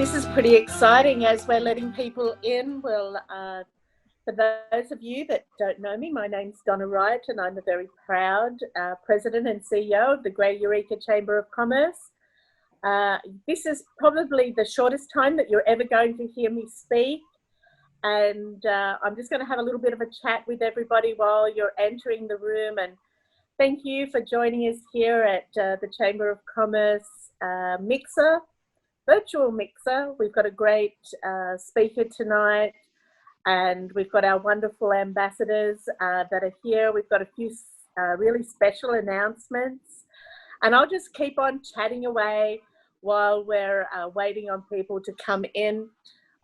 this is pretty exciting as we're letting people in. Well, for those of you that don't know me, my name's Donna Wright, and I'm a very proud President and CEO of the Great Eureka Chamber of Commerce. This is probably the shortest time that you're ever going to hear me speak. And I'm just going to have a little bit of a chat with everybody while you're entering the room. And thank you for joining us here at the Chamber of Commerce Mixer, virtual mixer. We've got a great speaker tonight, and we've got our wonderful ambassadors that are here. We've got a few really special announcements, and I'll just keep on chatting away while we're waiting on people to come in.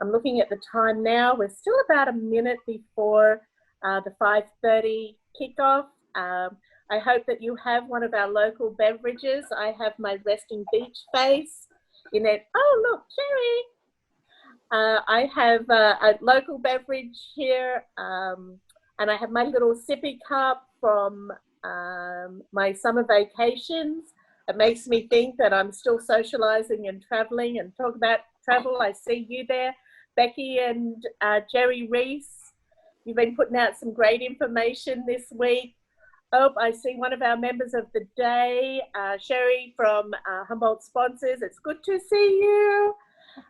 I'm looking at the time now. We're still about a minute before the 5:30 kickoff. I hope that you have one of our local beverages. I have my resting beach face in it. Oh, look, Sherry. I have a local beverage here, and I have my little sippy cup from my summer vacations. It makes me think that I'm still socializing and traveling. And talk about travel, I see you there, Becky and Jerry Reese. You've been putting out some great information this week. Oh, I see one of our members of the day, Sherry from Humboldt Sponsors. It's good to see you.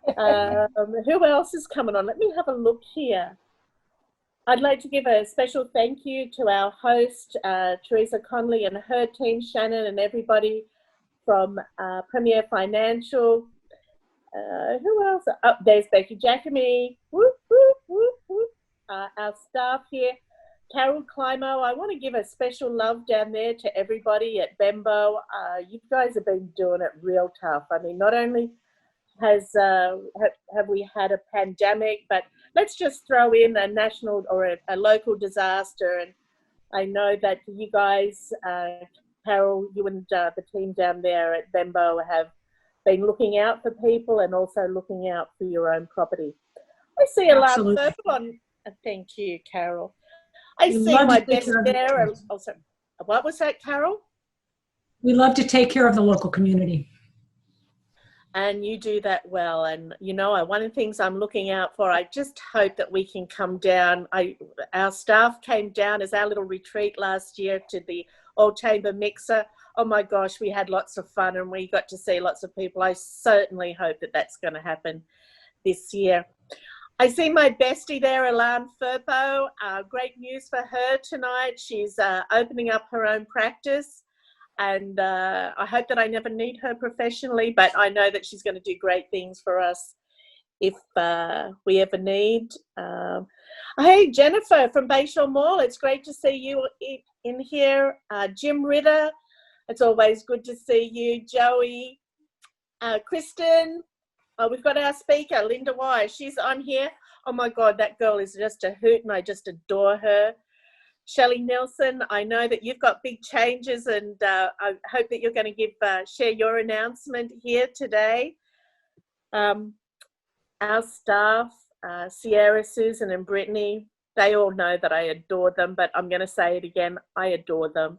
Who else is coming on? Let me have a look here. I'd like to give a special thank you to our host, Teresa Conley, and her team, Shannon, and everybody from Premier Financial. Who else? Oh, there's Becky Giacomi. Whoop, whoop, whoop, whoop. Our staff here. Carol Climo, I want to give a special love down there to everybody at Bembo. You guys have been doing it real tough. I mean, not only have we had a pandemic, but let's just throw in a national or a local disaster. And I know that you guys, Carol, you and the team down there at Bembo have been looking out for people and also looking out for your own property. I see a lot of people on. Thank you, Carol. I see my best there. Also, what was that, Carol? We love to take care of the local community. And you do that well. And, you know, one of the things I'm looking out for, I just hope that we can come down. Our staff came down as our little retreat last year to the Old Chamber Mixer. Oh, my gosh, we had lots of fun and we got to see lots of people. I certainly hope that that's going to happen this year. I see my bestie there, Alan Furpo. Great news for her tonight. She's opening up her own practice, and I hope that I never need her professionally, but I know that she's going to do great things for us if we ever need. Hey, Jennifer from Bayshore Mall. It's great to see you in here. Jim Ritter, it's always good to see you. Joey, Kristen. We've got our speaker, Linda Wise. She's on here. Oh, my God, that girl is just a hoot, and I just adore her. Shelly Nelson, I know that you've got big changes, and I hope that you're going to share your announcement here today. Our staff, Sierra, Susan, and Brittany, they all know that I adore them, but I'm going to say it again, I adore them.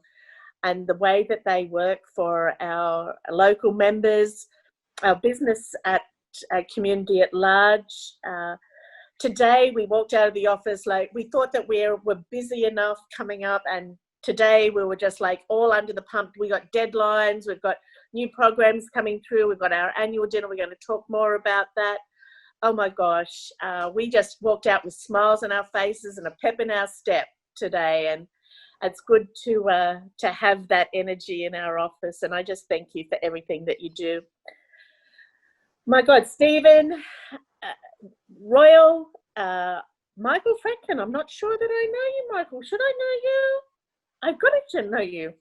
And the way that they work for our local members, our business at community at large. Today we walked out of the office like we thought that we were busy enough coming up, and today we were just like all under the pump. We got deadlines, we've got new programs coming through, we've got our annual dinner, we're going to talk more about that. Oh my gosh, we just walked out with smiles on our faces and a pep in our step today, and it's good to have that energy in our office, and I just thank you for everything that you do. My God, Stephen, Royal, Michael Fredkin. I'm not sure that I know you, Michael. Should I know you? I've got to know you.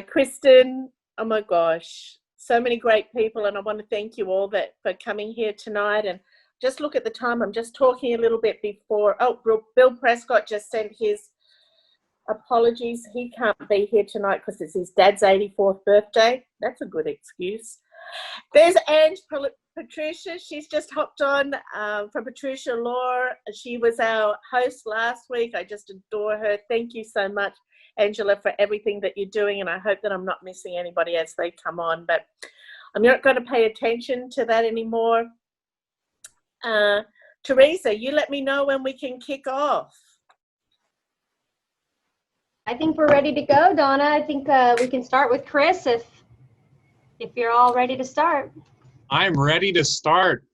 Kristen, oh my gosh, so many great people, and I want to thank you all for coming here tonight. And just look at the time. I'm just talking a little bit before. Oh, Bill Prescott just sent his apologies. He can't be here tonight because it's his dad's 84th birthday. That's a good excuse. There's Ange Patricia. She's just hopped on from Patricia Law. She was our host last week. I just adore her. Thank you so much, Angela, for everything that you're doing, and I hope that I'm not missing anybody as they come on, but I'm not going to pay attention to that anymore. Teresa, you let me know when we can kick off. I think we're ready to go, Donna. I think we can start with Chris if you're all ready to start. I'm ready to start.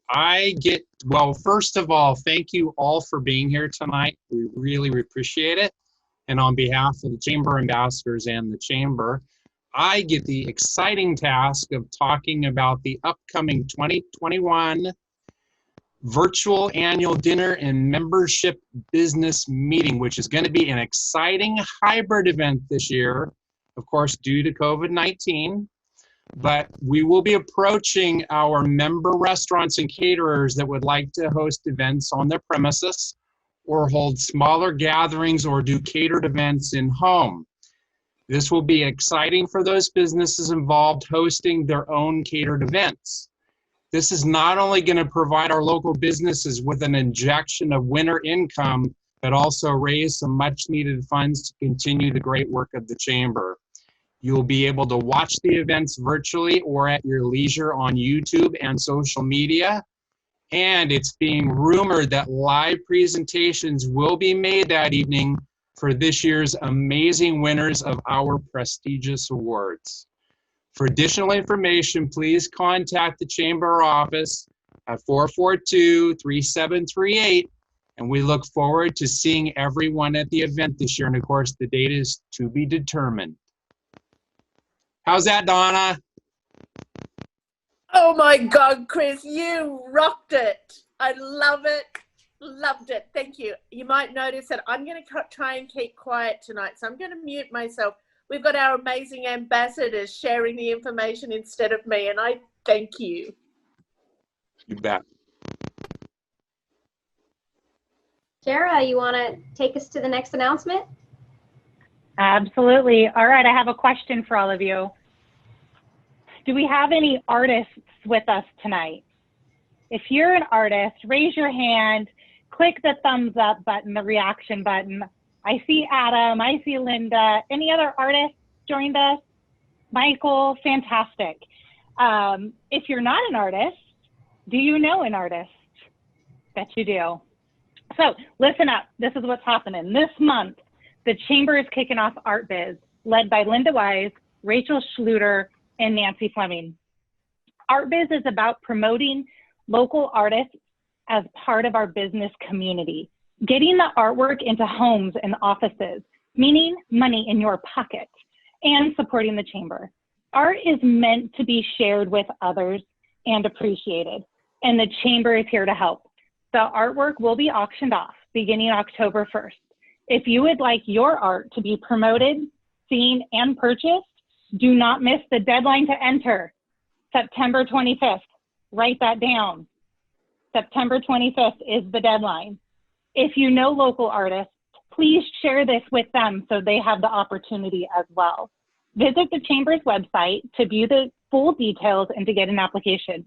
Well, first of all, thank you all for being here tonight. We really appreciate it. And on behalf of the Chamber Ambassadors and the Chamber, I get the exciting task of talking about the upcoming 2021 virtual annual dinner and membership business meeting, which is going to be an exciting hybrid event this year, of course, due to COVID-19. But we will be approaching our member restaurants and caterers that would like to host events on their premises or hold smaller gatherings or do catered events in home. This will be exciting for those businesses involved hosting their own catered events. This is not only going to provide our local businesses with an injection of winter income, but also raise some much needed funds to continue the great work of the Chamber. You'll be able to watch the events virtually or at your leisure on YouTube and social media. And it's being rumored that live presentations will be made that evening for this year's amazing winners of our prestigious awards. For additional information, please contact the Chamber office at 442-3738, and we look forward to seeing everyone at the event this year. And of course, the date is to be determined. How's that, Donna? Oh my God, Chris, you rocked it. I love it. Loved it. Thank you. You might notice that I'm going to try and keep quiet tonight, so I'm going to mute myself. We've got our amazing ambassadors sharing the information instead of me, and I thank you. You bet. Tara, you want to take us to the next announcement? Absolutely. All right, I have a question for all of you. Do we have any artists with us tonight? If you're an artist, raise your hand, click the thumbs up button, the reaction button. I see Adam, I see Linda. Any other artists joined us? Michael, fantastic. If you're not an artist, do you know an artist? Bet you do. So listen up, this is what's happening. This month, the Chamber is kicking off Artbiz, led by Linda Wise, Rachel Schluter, and Nancy Fleming. Artbiz is about promoting local artists as part of our business community, getting the artwork into homes and offices, meaning money in your pocket, and supporting the Chamber. Art is meant to be shared with others and appreciated, and the Chamber is here to help. The artwork will be auctioned off beginning October 1st. If you would like your art to be promoted, seen, and purchased, do not miss the deadline to enter, September 25th. Write that down. September 25th is the deadline. If you know local artists, please share this with them so they have the opportunity as well. Visit the Chamber's website to view the full details and to get an application.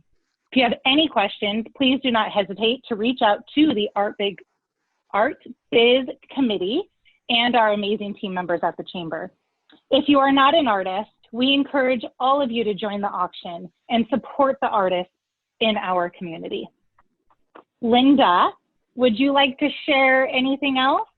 If you have any questions, please do not hesitate to reach out to the Artbiz Committee and our amazing team members at the Chamber. If you are not an artist, we encourage all of you to join the auction and support the artists in our community. Linda, would you like to share anything else?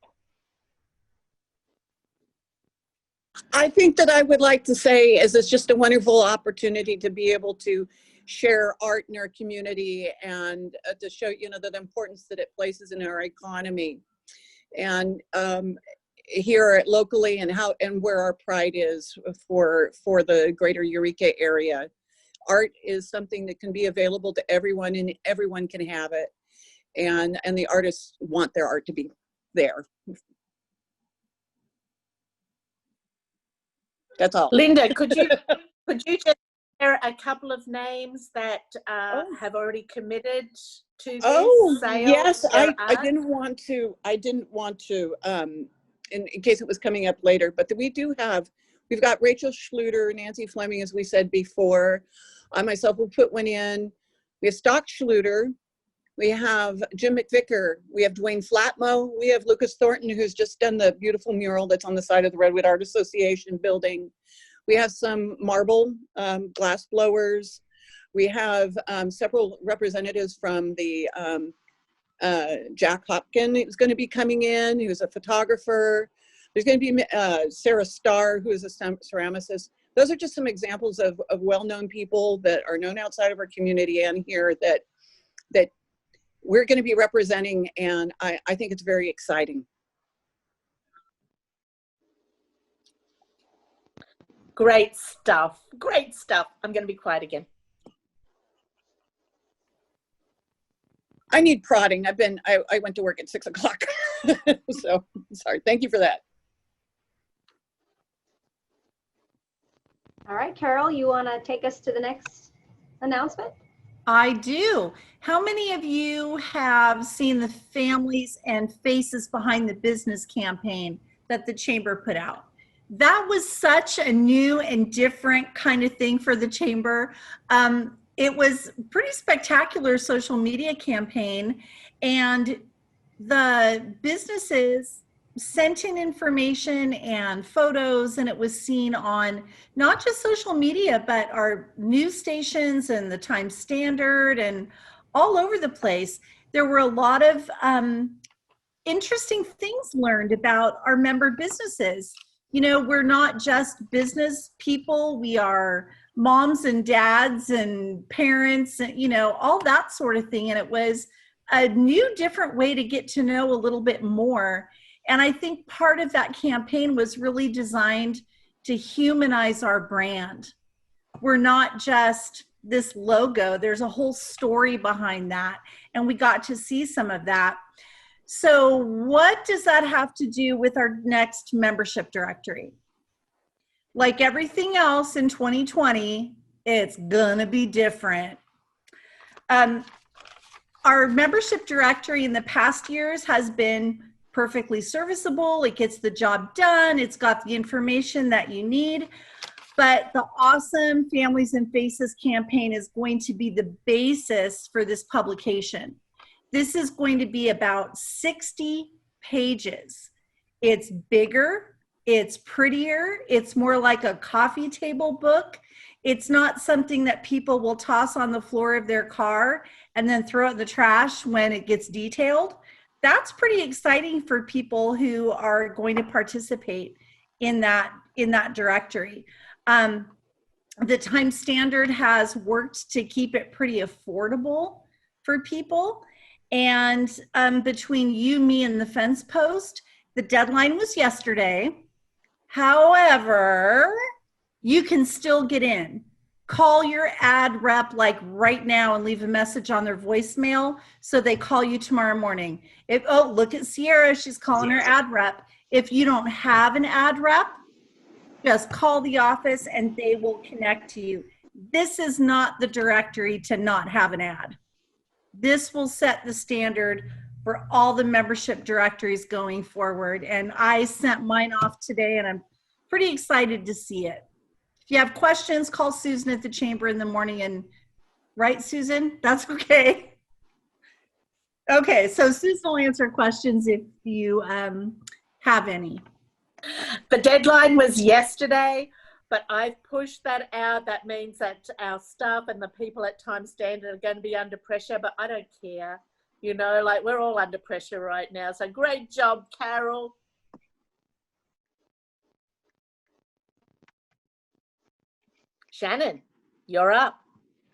I think that I would like to say is it's just a wonderful opportunity to be able to share art in our community and to show, the importance that it places in our economy. And here locally and where our pride is for the greater Eureka area. Art is something that can be available to everyone and everyone can have it. And the artists want their art to be there. That's all. Linda, could you just share a couple of names that have already committed to this sale? Yes, I didn't want to in case it was coming up later, but we've got Rachel Schluter, Nancy Fleming, as we said before. I myself will put one in. We have Stock Schluter. We have Jim McVicker. We have Dwayne Flatmo. We have Lucas Thornton, who's just done the beautiful mural that's on the side of the Redwood Art Association building. We have some marble glass blowers. We have several representatives from the Jack Hopkin is going to be coming in, who's a photographer. There's going to be Sarah Starr, who is a ceramicist. Those are just some examples of well-known people that are known outside of our community and here that we're going to be representing, and I think it's very exciting. Great stuff. Great stuff. I'm going to be quiet again. I need prodding. I went to work at 6 o'clock. So sorry. Thank you for that. All right, Carol, you want to take us to the next announcement? I do. How many of you have seen the Families and Faces Behind the Business campaign that the Chamber put out? That was such a new and different kind of thing for the Chamber. It was pretty spectacular social media campaign, and the businesses sent in information and photos, and it was seen on not just social media, but our news stations and the Times Standard and all over the place. There were a lot of interesting things learned about our member businesses. You know, we're not just business people, we are moms and dads and parents and, you know, all that sort of thing. And it was a new, different way to get to know a little bit more. And I think part of that campaign was really designed to humanize our brand. We're not just this logo, there's a whole story behind that. And we got to see some of that. So what does that have to do with our next membership directory? Like everything else in 2020, it's gonna be different. Our membership directory in the past years has been perfectly serviceable. It gets the job done. It's got the information that you need. But the awesome Families and Faces campaign is going to be the basis for this publication. This is going to be about 60 pages. It's bigger, it's prettier, it's more like a coffee table book. It's not something that people will toss on the floor of their car and then throw it in the trash when it gets detailed. That's pretty exciting for people who are going to participate in that directory. The Times Standard has worked to keep it pretty affordable for people. And between you, me, and the Fence Post, the deadline was yesterday. However, you can still get in. Call your ad rep like right now and leave a message on their voicemail so they call you tomorrow morning. Oh, look at Sierra, she's calling her ad rep. If you don't have an ad rep, just call the office and they will connect to you. This is not the directory to not have an ad. This will set the standard for all the membership directories going forward. And I sent mine off today and I'm pretty excited to see it. If you have questions, call Susan at the Chamber in the morning and, right, Susan? That's okay. Okay, so Susan will answer questions if you have any. The deadline was yesterday, but I've pushed that out. That means that our staff and the people at Times Standard are going to be under pressure, but I don't care. You know, like we're all under pressure right now. So great job, Carol. Shannon, you're up.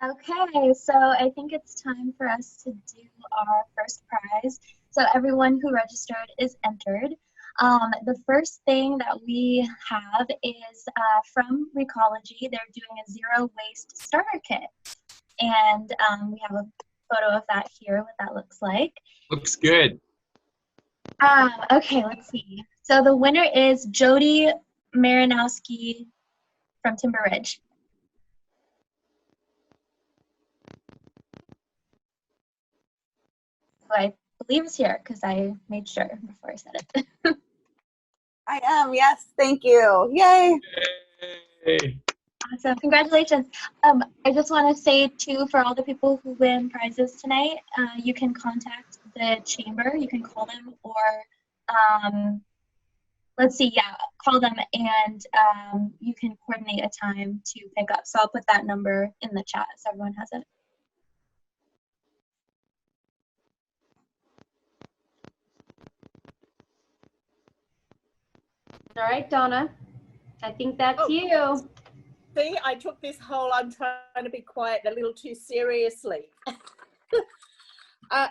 Okay, so I think it's time for us to do our first prize. So everyone who registered is entered. The first thing that we have is from Recology. They're doing a zero waste starter kit. And we have a photo of that here, what that looks like. Looks good. Okay, let's see. So the winner is Jody Marinowski from Timber Ridge. Who I believe is here because I made sure before I said it. I am, yes, thank you. Yay. Yay. Awesome, congratulations. I just want to say too, for all the people who win prizes tonight, you can contact the Chamber, you can call them or let's see, yeah, call them and you can coordinate a time to pick up. So I'll put that number in the chat so everyone has it. All right, Donna, I think that's Oh. you. See, I took this whole I'm trying to be quiet a little too seriously.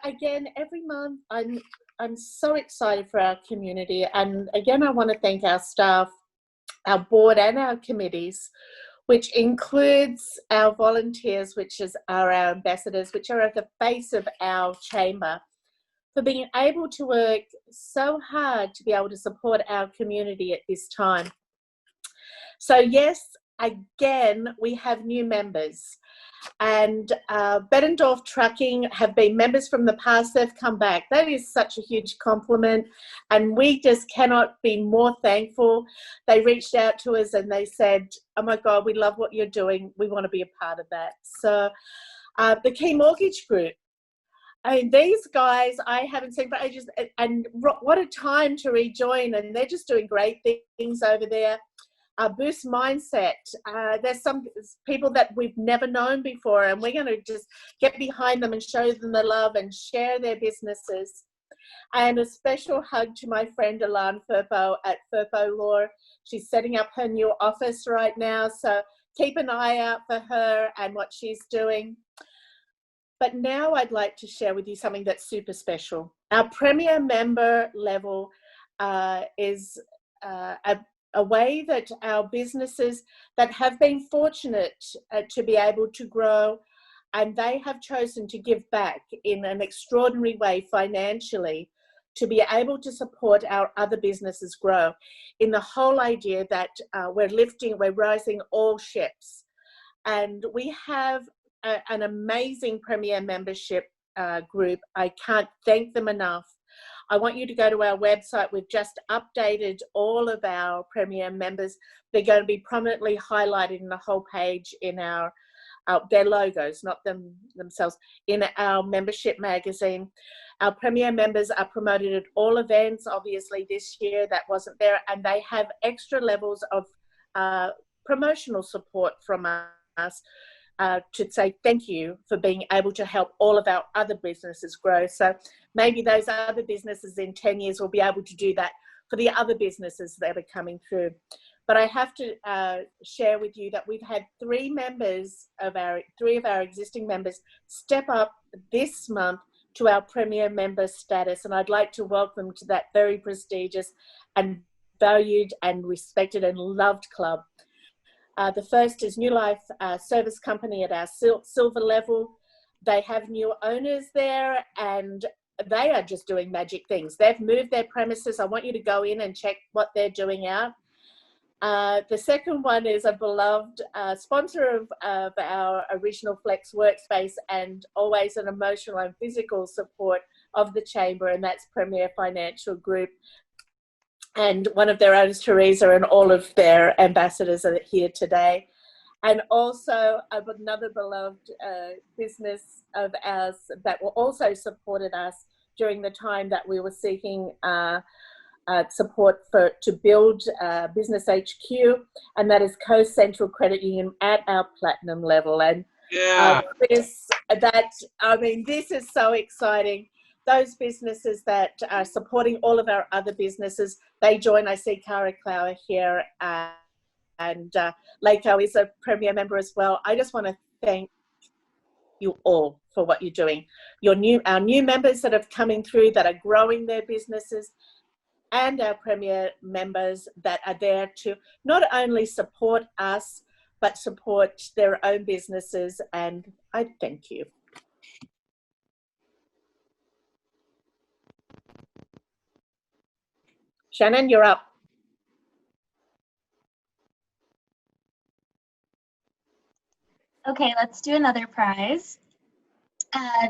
Again, every month I'm so excited for our community, and again I want to thank our staff, our board and our committees, which includes our volunteers, which are our ambassadors, which are at the face of our chamber, for being able to work so hard to be able to support our community at this time. So yes, again, we have new members, and Bettendorf Trucking have been members from the past. They've come back. That is such a huge compliment, and we just cannot be more thankful. They reached out to us and they said, oh my God, we love what you're doing. We want to be a part of that. So the Key Mortgage Group, I mean, these guys I haven't seen for ages, and what a time to rejoin, and they're just doing great things over there. Boost Mindset, there's some people that we've never known before, and we're going to just get behind them and show them the love and share their businesses. And a special hug to my friend Alan Furpo at Furpo Law. She's setting up her new office right now, so keep an eye out for her and what she's doing. But now I'd like to share with you something that's super special. Our Premier member level is a way that our businesses that have been fortunate to be able to grow, and they have chosen to give back in an extraordinary way financially to be able to support our other businesses grow, in the whole idea that we're rising all ships. And we have an amazing Premier membership group. I can't thank them enough. I want you to go to our website. We've just updated all of our Premier members. They're going to be prominently highlighted in the whole page in their logos, not themselves, in our membership magazine. Our Premier members are promoted at all events. Obviously this year that wasn't there, and they have extra levels of promotional support from us to say thank you for being able to help all of our other businesses grow. So maybe those other businesses in 10 years will be able to do that for the other businesses that are coming through. But I have to share with you that we've had three of our existing members step up this month to our Premier member status, and I'd like to welcome them to that very prestigious and valued and respected and loved club. The first is New Life Service Company at our silver level. They have new owners there, and they are just doing magic things. They've moved their premises. I want you to go in and check what they're doing out. The second one is a beloved sponsor of our original Flex Workspace, and always an emotional and physical support of the Chamber, and that's Premier Financial Group. And one of their owners, Teresa, and all of their ambassadors are here today. And also another beloved business of ours that also supported us during the time that we were seeking support to build Business HQ, and that is Coast Central Credit Union at our platinum level. And Yeah. this is so exciting. Those businesses that are supporting all of our other businesses, they join. I see Cara Clower here, and Leiko is a Premier member as well. I just want to thank you all for what you're doing. Our new members that have coming through, that are growing their businesses, and our Premier members that are there to not only support us, but support their own businesses. And I thank you. Shannon, you're up. Okay, let's do another prize.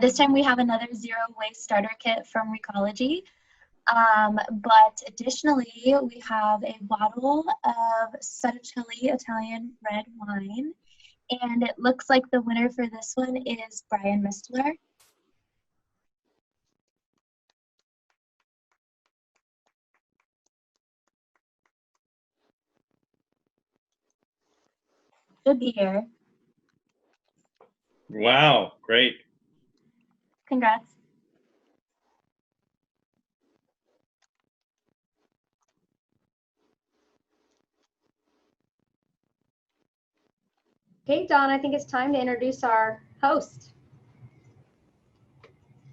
This time we have another zero waste starter kit from Recology. But additionally, we have a bottle of Sarcelli Italian red wine. And it looks like the winner for this one is Brian Mistler. Good to be here. Wow, great. Congrats. Okay, Dawn, I think it's time to introduce our host.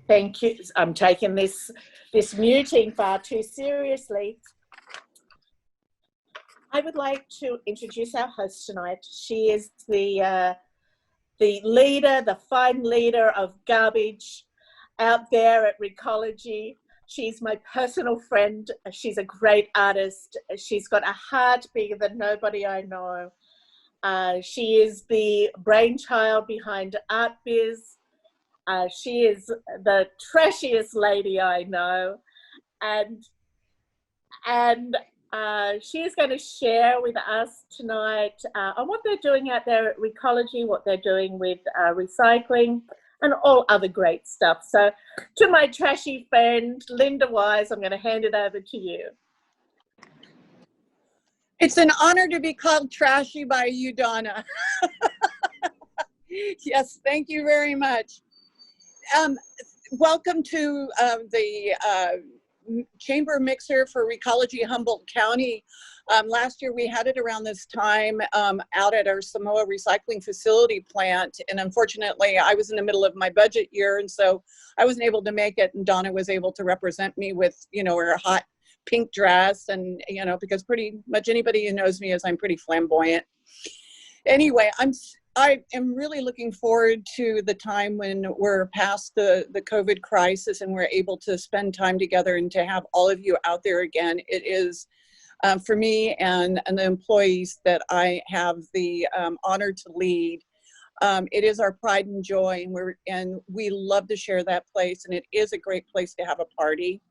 Thank you. I'm taking this muting far too seriously. I would like to introduce our host tonight. She is the leader, the fine leader of garbage out there at Recology. She's my personal friend. She's a great artist. She's got a heart bigger than nobody I know. She is the brainchild behind Artbiz. She is the trashiest lady I know. And she is going to share with us tonight on what they're doing out there at Recology, what they're doing with recycling, and all other great stuff. So to my trashy friend, Linda Wise, I'm going to hand it over to you. It's an honor to be called trashy by you, Donna. Yes, thank you very much. Welcome to the chamber mixer for Recology Humboldt County. Last year we had it around this time out at our Samoa recycling facility plant, and unfortunately I was in the middle of my budget year, and so I wasn't able to make it, and Donna was able to represent me with, you know, her hot pink dress, and, you know, because pretty much anybody who knows me is I'm pretty flamboyant. Anyway, I am really looking forward to the time when we're past the COVID crisis and we're able to spend time together and to have all of you out there again. It is, for me and the employees that I have the honor to lead, it is our pride and joy, and we love to share that place, and it is a great place to have a party.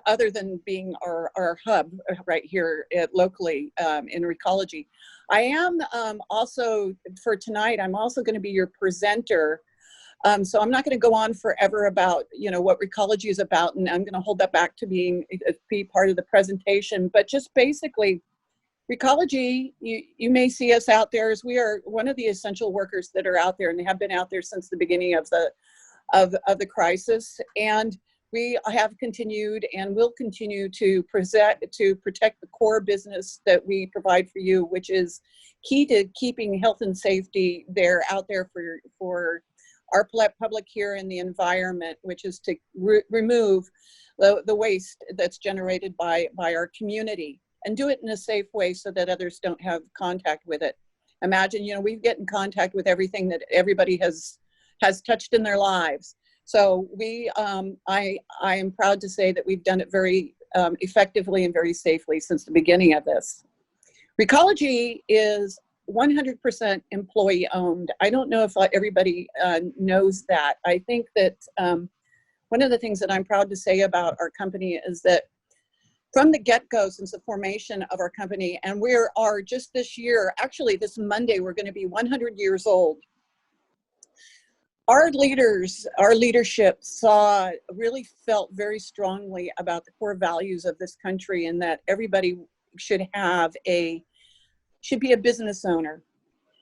Other than being our hub right here locally in Recology. I am also, for tonight, I'm also going to be your presenter. So I'm not going to go on forever about, you know, what Recology is about, and I'm going to hold that back to be part of the presentation. But just basically, Recology, you may see us out there as we are one of the essential workers that are out there, and they have been out there since the beginning of the crisis. And we have continued and will continue to protect the core business that we provide for you, which is key to keeping health and safety out there for our public here in the environment, which is to remove the waste that's generated by our community and do it in a safe way so that others don't have contact with it. Imagine, you know, we get in contact with everything that everybody has touched in their lives. So I am proud to say that we've done it very effectively and very safely since the beginning of this. Recology is 100% employee owned. I don't know if everybody knows that. I think that one of the things that I'm proud to say about our company is that from the get-go, since the formation of our company, and we are just this year, actually this Monday, we're going to be 100 years old. Our leadership really felt very strongly about the core values of this country, and that everybody should be a business owner.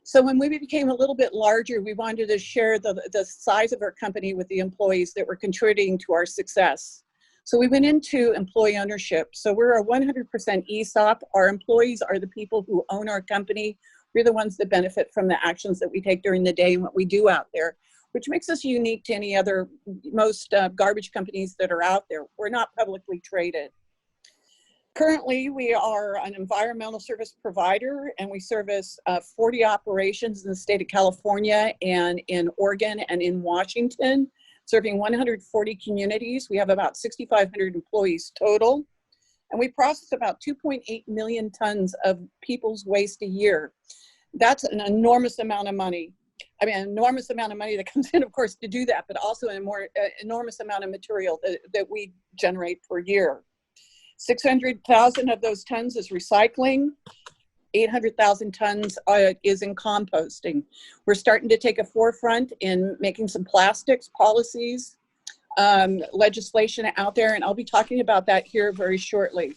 So when we became a little bit larger, we wanted to share the size of our company with the employees that were contributing to our success. So we went into employee ownership. So we're a 100% ESOP. Our employees are the people who own our company. We're the ones that benefit from the actions that we take during the day and what we do out there, which makes us unique to any other, most garbage companies that are out there. We're not publicly traded. Currently, we are an environmental service provider, and we service 40 operations in the state of California and in Oregon and in Washington, serving 140 communities. We have about 6,500 employees total, and we process about 2.8 million tons of people's waste a year. That's an enormous amount of money. I mean, an enormous amount of money that comes in, of course, to do that, but also an enormous amount of material that we generate per year. 600,000 of those tons is recycling. 800,000 tons is in composting. We're starting to take a forefront in making some plastics policies, legislation out there, and I'll be talking about that here very shortly.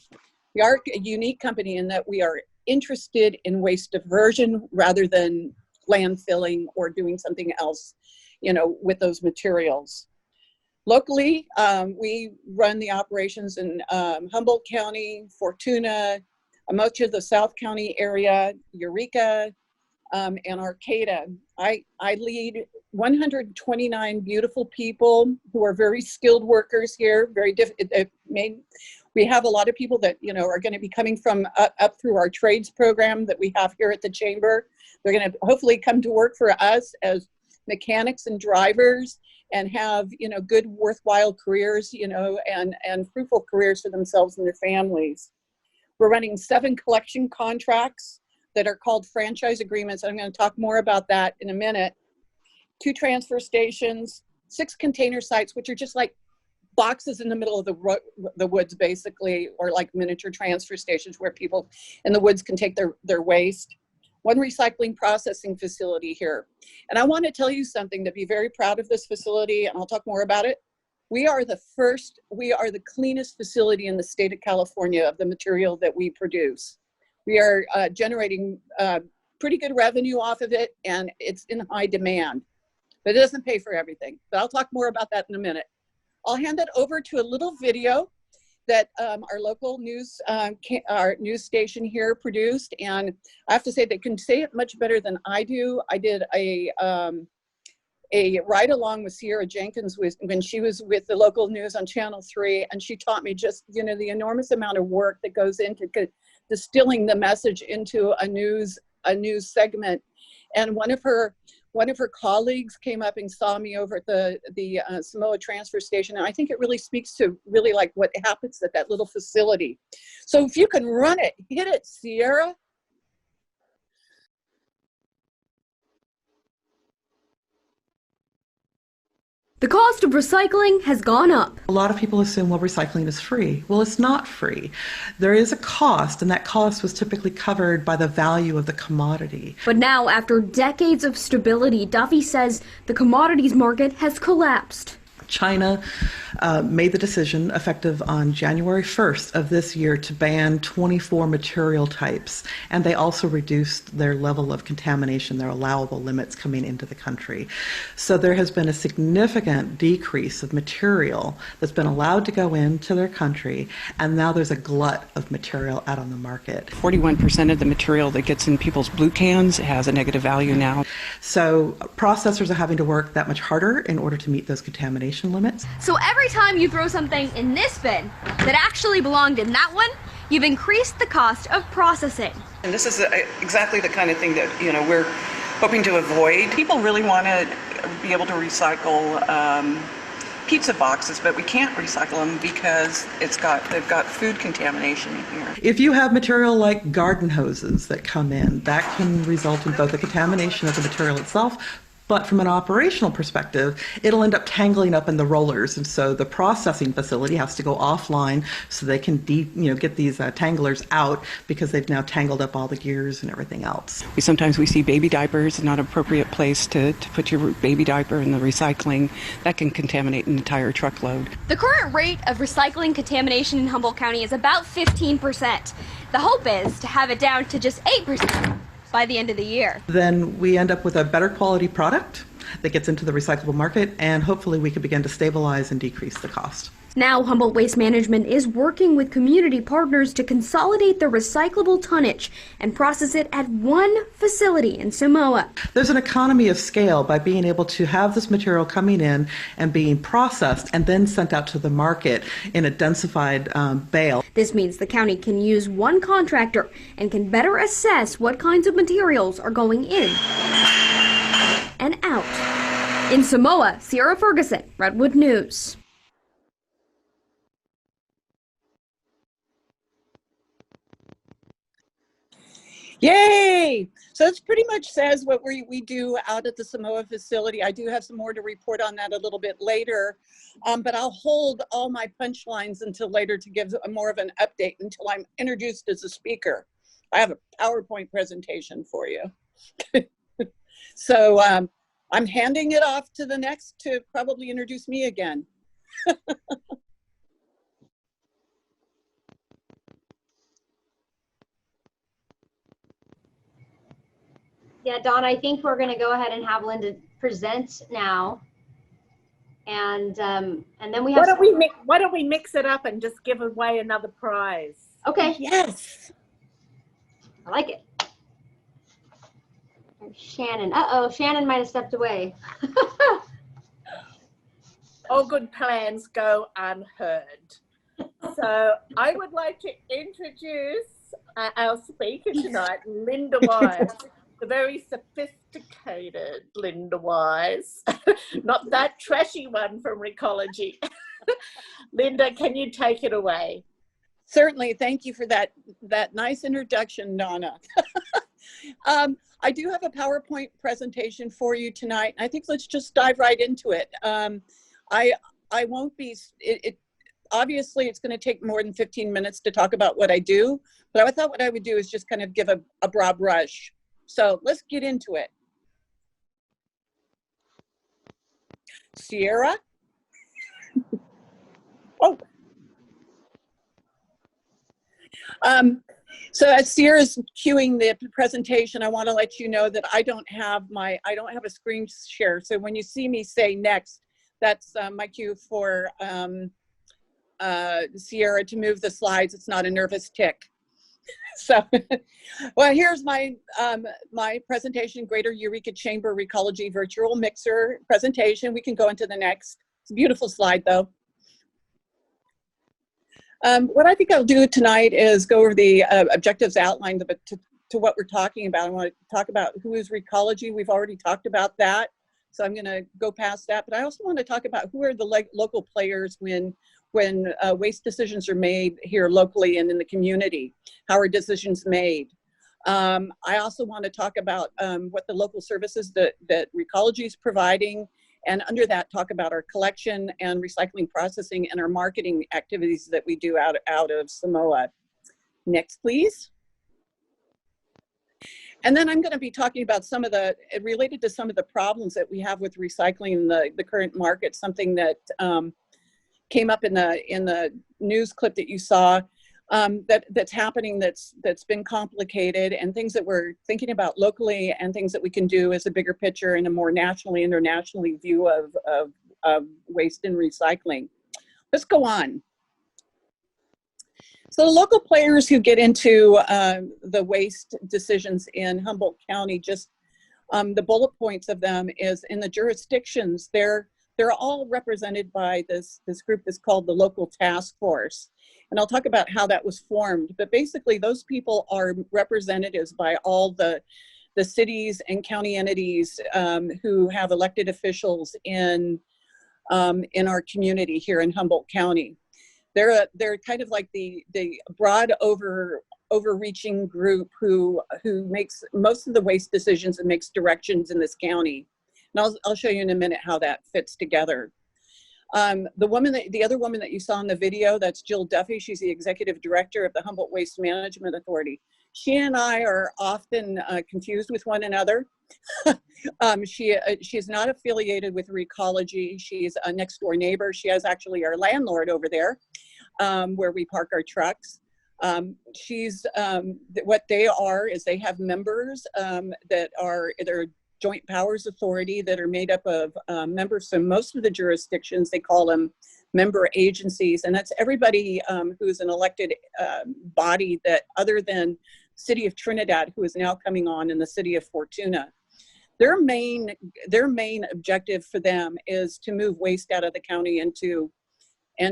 We are a unique company in that we are interested in waste diversion rather than landfilling or doing something else, with those materials. Locally, we run the operations in Humboldt County, Fortuna, much of the South County area, Eureka, and Arcata. I lead 129 beautiful people who are very skilled workers here. We have a lot of people that are going to be coming from up through our trades program that we have here at the Chamber. They're going to hopefully come to work for us as mechanics and drivers and have good, worthwhile careers, and fruitful careers for themselves and their families. We're running 7 collection contracts that are called franchise agreements. I'm going to talk more about that in a minute. 2 transfer stations, 6 container sites, which are just like boxes in the middle of the woods, basically, or like miniature transfer stations where people in the woods can take their waste. 1 recycling processing facility here. And I want to tell you something, to be very proud of this facility, and I'll talk more about it. We are the cleanest facility in the state of California of the material that we produce. We are generating pretty good revenue off of it, and it's in high demand. But it doesn't pay for everything. But I'll talk more about that in a minute. I'll hand it over to a little video that our local news, our news station here produced. And I have to say, they can say it much better than I do. I did a ride along with Sierra Jenkins when she was with the local news on Channel 3. And she taught me just, the enormous amount of work that goes into distilling the message into a news segment. And one of her colleagues came up and saw me over at the Samoa transfer station. And I think it really speaks to really like what happens at that little facility. So if you can run it, hit it, Sierra. The cost of recycling has gone up. A lot of people assume, well, recycling is free. Well, it's not free. There is a cost, and that cost was typically covered by the value of the commodity. But now, after decades of stability, Duffy says the commodities market has collapsed. China made the decision, effective on January 1st of this year, to ban 24 material types, and they also reduced their level of contamination, their allowable limits coming into the country. So there has been a significant decrease of material that's been allowed to go into their country, and now there's a glut of material out on the market. 41% of the material that gets in people's blue cans has a negative value now. So processors are having to work that much harder in order to meet those contamination limits. So every time you throw something in this bin that actually belonged in that one, you've increased the cost of processing. And this is exactly the kind of thing that we're hoping to avoid. People really want to be able to recycle pizza boxes, but we can't recycle them because they've got food contamination in here. If you have material like garden hoses that come in, that can result in both the contamination of the material itself, but from an operational perspective, it'll end up tangling up in the rollers, and so the processing facility has to go offline so they can get these tanglers out because they've now tangled up all the gears and everything else. Sometimes we see baby diapers, not an appropriate place to put your baby diaper in the recycling. That can contaminate an entire truckload. The current rate of recycling contamination in Humboldt County is about 15%. The hope is to have it down to just 8% by the end of the year. Then we end up with a better quality product that gets into the recyclable market, and hopefully we can begin to stabilize and decrease the cost. Now, Humboldt Waste Management is working with community partners to consolidate the recyclable tonnage and process it at one facility in Samoa. There's an economy of scale by being able to have this material coming in and being processed and then sent out to the market in a densified bale. This means the county can use one contractor and can better assess what kinds of materials are going in and out. In Samoa, Sierra Ferguson, Redwood News. Yay! So this pretty much says what we do out at the Samoa facility. I do have some more to report on that a little bit later, but I'll hold all my punchlines until later to give more of an update until I'm introduced as a speaker. I have a PowerPoint presentation for you. So I'm handing it off to the next to probably introduce me again. Yeah, Dawn, I think we're going to go ahead and have Linda present now. And then we have. Why don't we mix it up and just give away another prize? Okay. Yes. I like it. There's Shannon. Uh-oh, Shannon might have stepped away. All good plans go unheard. So I would like to introduce our speaker tonight, Linda Wise, the very sophisticated Linda Wise, not that trashy one from Recology. Linda, can you take it away? Certainly. Thank you for that nice introduction, Donna. I do have a PowerPoint presentation for you tonight. I think let's just dive right into it. I won't be, obviously it's going to take more than 15 minutes to talk about what I do, but I thought what I would do is just kind of give a broad brush. So let's get into it. Sierra? Oh. So as Sierra's cueing the presentation, I want to let you know that I don't have a screen share. So when you see me say next, that's my cue for Sierra to move the slides. It's not a nervous tick. So, well, here's my my presentation, Greater Eureka Chamber Recology Virtual Mixer presentation. We can go into the next. It's a beautiful slide, though. What I think I'll do tonight is go over the objectives outlined to what we're talking about. I want to talk about who is Recology. We've already talked about that, so I'm going to go past that. But I also want to talk about who are the local players when waste decisions are made here locally and in the community. How are decisions made? I also want to talk about what the local services that Recology is providing, and under that talk about our collection and recycling processing and our marketing activities that we do out of Samoa. Next, please. And then I'm going to be talking about related to some of the problems that we have with recycling in the current market, something that came up in the news clip that you saw, that's happening, that's been complicated, and things that we're thinking about locally, and things that we can do as a bigger picture and a more nationally, internationally view of waste and recycling. Let's go on. So the local players who get into the waste decisions in Humboldt County, just the bullet points of them is in the jurisdictions, they're all represented by this group that's called the Local Task Force. And I'll talk about how that was formed. But basically, those people are representatives by all the cities and county entities who have elected officials in our community here in Humboldt County. They're kind of like the broad overreaching group who makes most of the waste decisions and makes directions in this county. And I'll show you in a minute how that fits together. The other woman that you saw in the video, that's Jill Duffy. She's the executive director of the Humboldt Waste Management Authority. She and I are often confused with one another. She is not affiliated with Recology. She's a next door neighbor. She is actually our landlord over there, where we park our trucks. What they are is they have members that are either Joint Powers Authority that are made up of members from most of the jurisdictions. They call them member agencies, and that's everybody who's an elected body that other than City of Trinidad, who is now coming on, in the City of Fortuna. Their main objective for them is to move waste out of the county and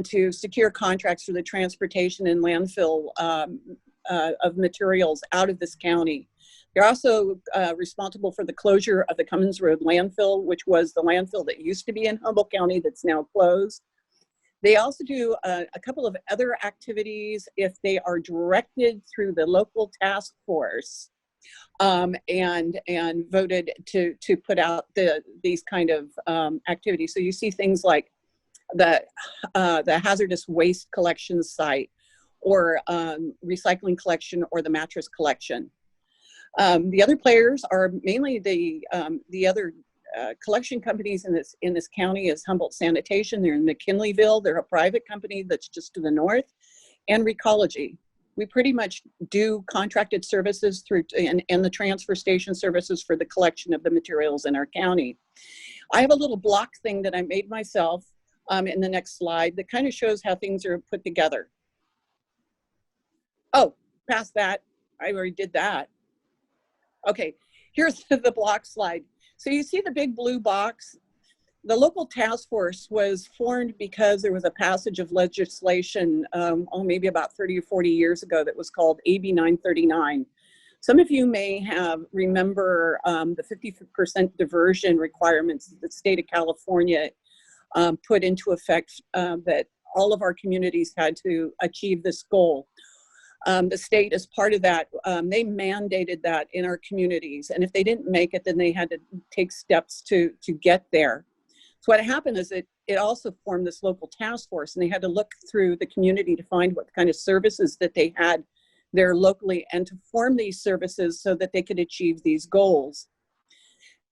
to secure contracts for the transportation and landfill of materials out of this county. They're also responsible for the closure of the Cummins Road landfill, which was the landfill that used to be in Humboldt County that's now closed. They also do a couple of other activities if they are directed through the local task force and voted to put out these kind of activities. So you see things like the hazardous waste collection site, or recycling collection, or the mattress collection. The other players are mainly the other collection companies in this county is Humboldt Sanitation. They're in McKinleyville. They're a private company that's just to the north, and Recology. we pretty much do contracted services through and the transfer station services for the collection of the materials in our county. I have a little block thing that I made myself in the next slide that kind of shows how things are put together. Oh, past that, I already did that. Okay, here's the block slide. So you see the big blue box? The local task force was formed because there was a passage of legislation, maybe about 30 or 40 years ago, that was called AB 939. Some of you may remember the 50% diversion requirements that the state of California put into effect, that all of our communities had to achieve this goal. The state, as part of that, they mandated that in our communities. And if they didn't make it, then they had to take steps to get there. So what happened is it also formed this local task force, and they had to look through the community to find what kind of services that they had there locally and to form these services so that they could achieve these goals.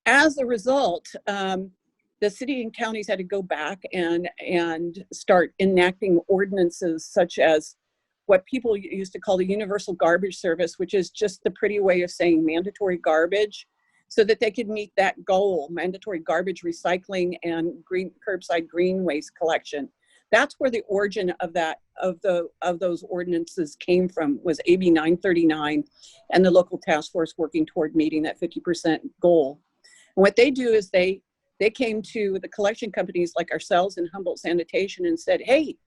As a result, the city and counties had to go back and start enacting ordinances such as what people used to call the universal garbage service, which is just the pretty way of saying mandatory garbage, so that they could meet that goal, mandatory garbage recycling and curbside green waste collection. That's where the origin of those ordinances came from, was AB 939 and the local task force working toward meeting that 50% goal. And what they do is they came to the collection companies like ourselves in Humboldt Sanitation and said, hey,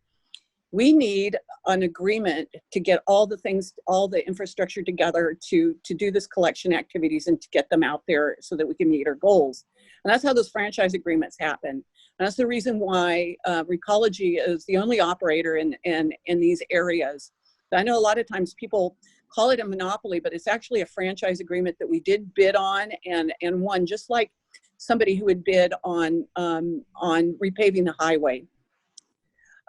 we need an agreement to get all the infrastructure together to do this collection activities and to get them out there so that we can meet our goals. And that's how those franchise agreements happen. And that's the reason why Recology is the only operator in these areas. I know a lot of times people call it a monopoly, but it's actually a franchise agreement that we did bid on and won, just like somebody who would bid on repaving the highway.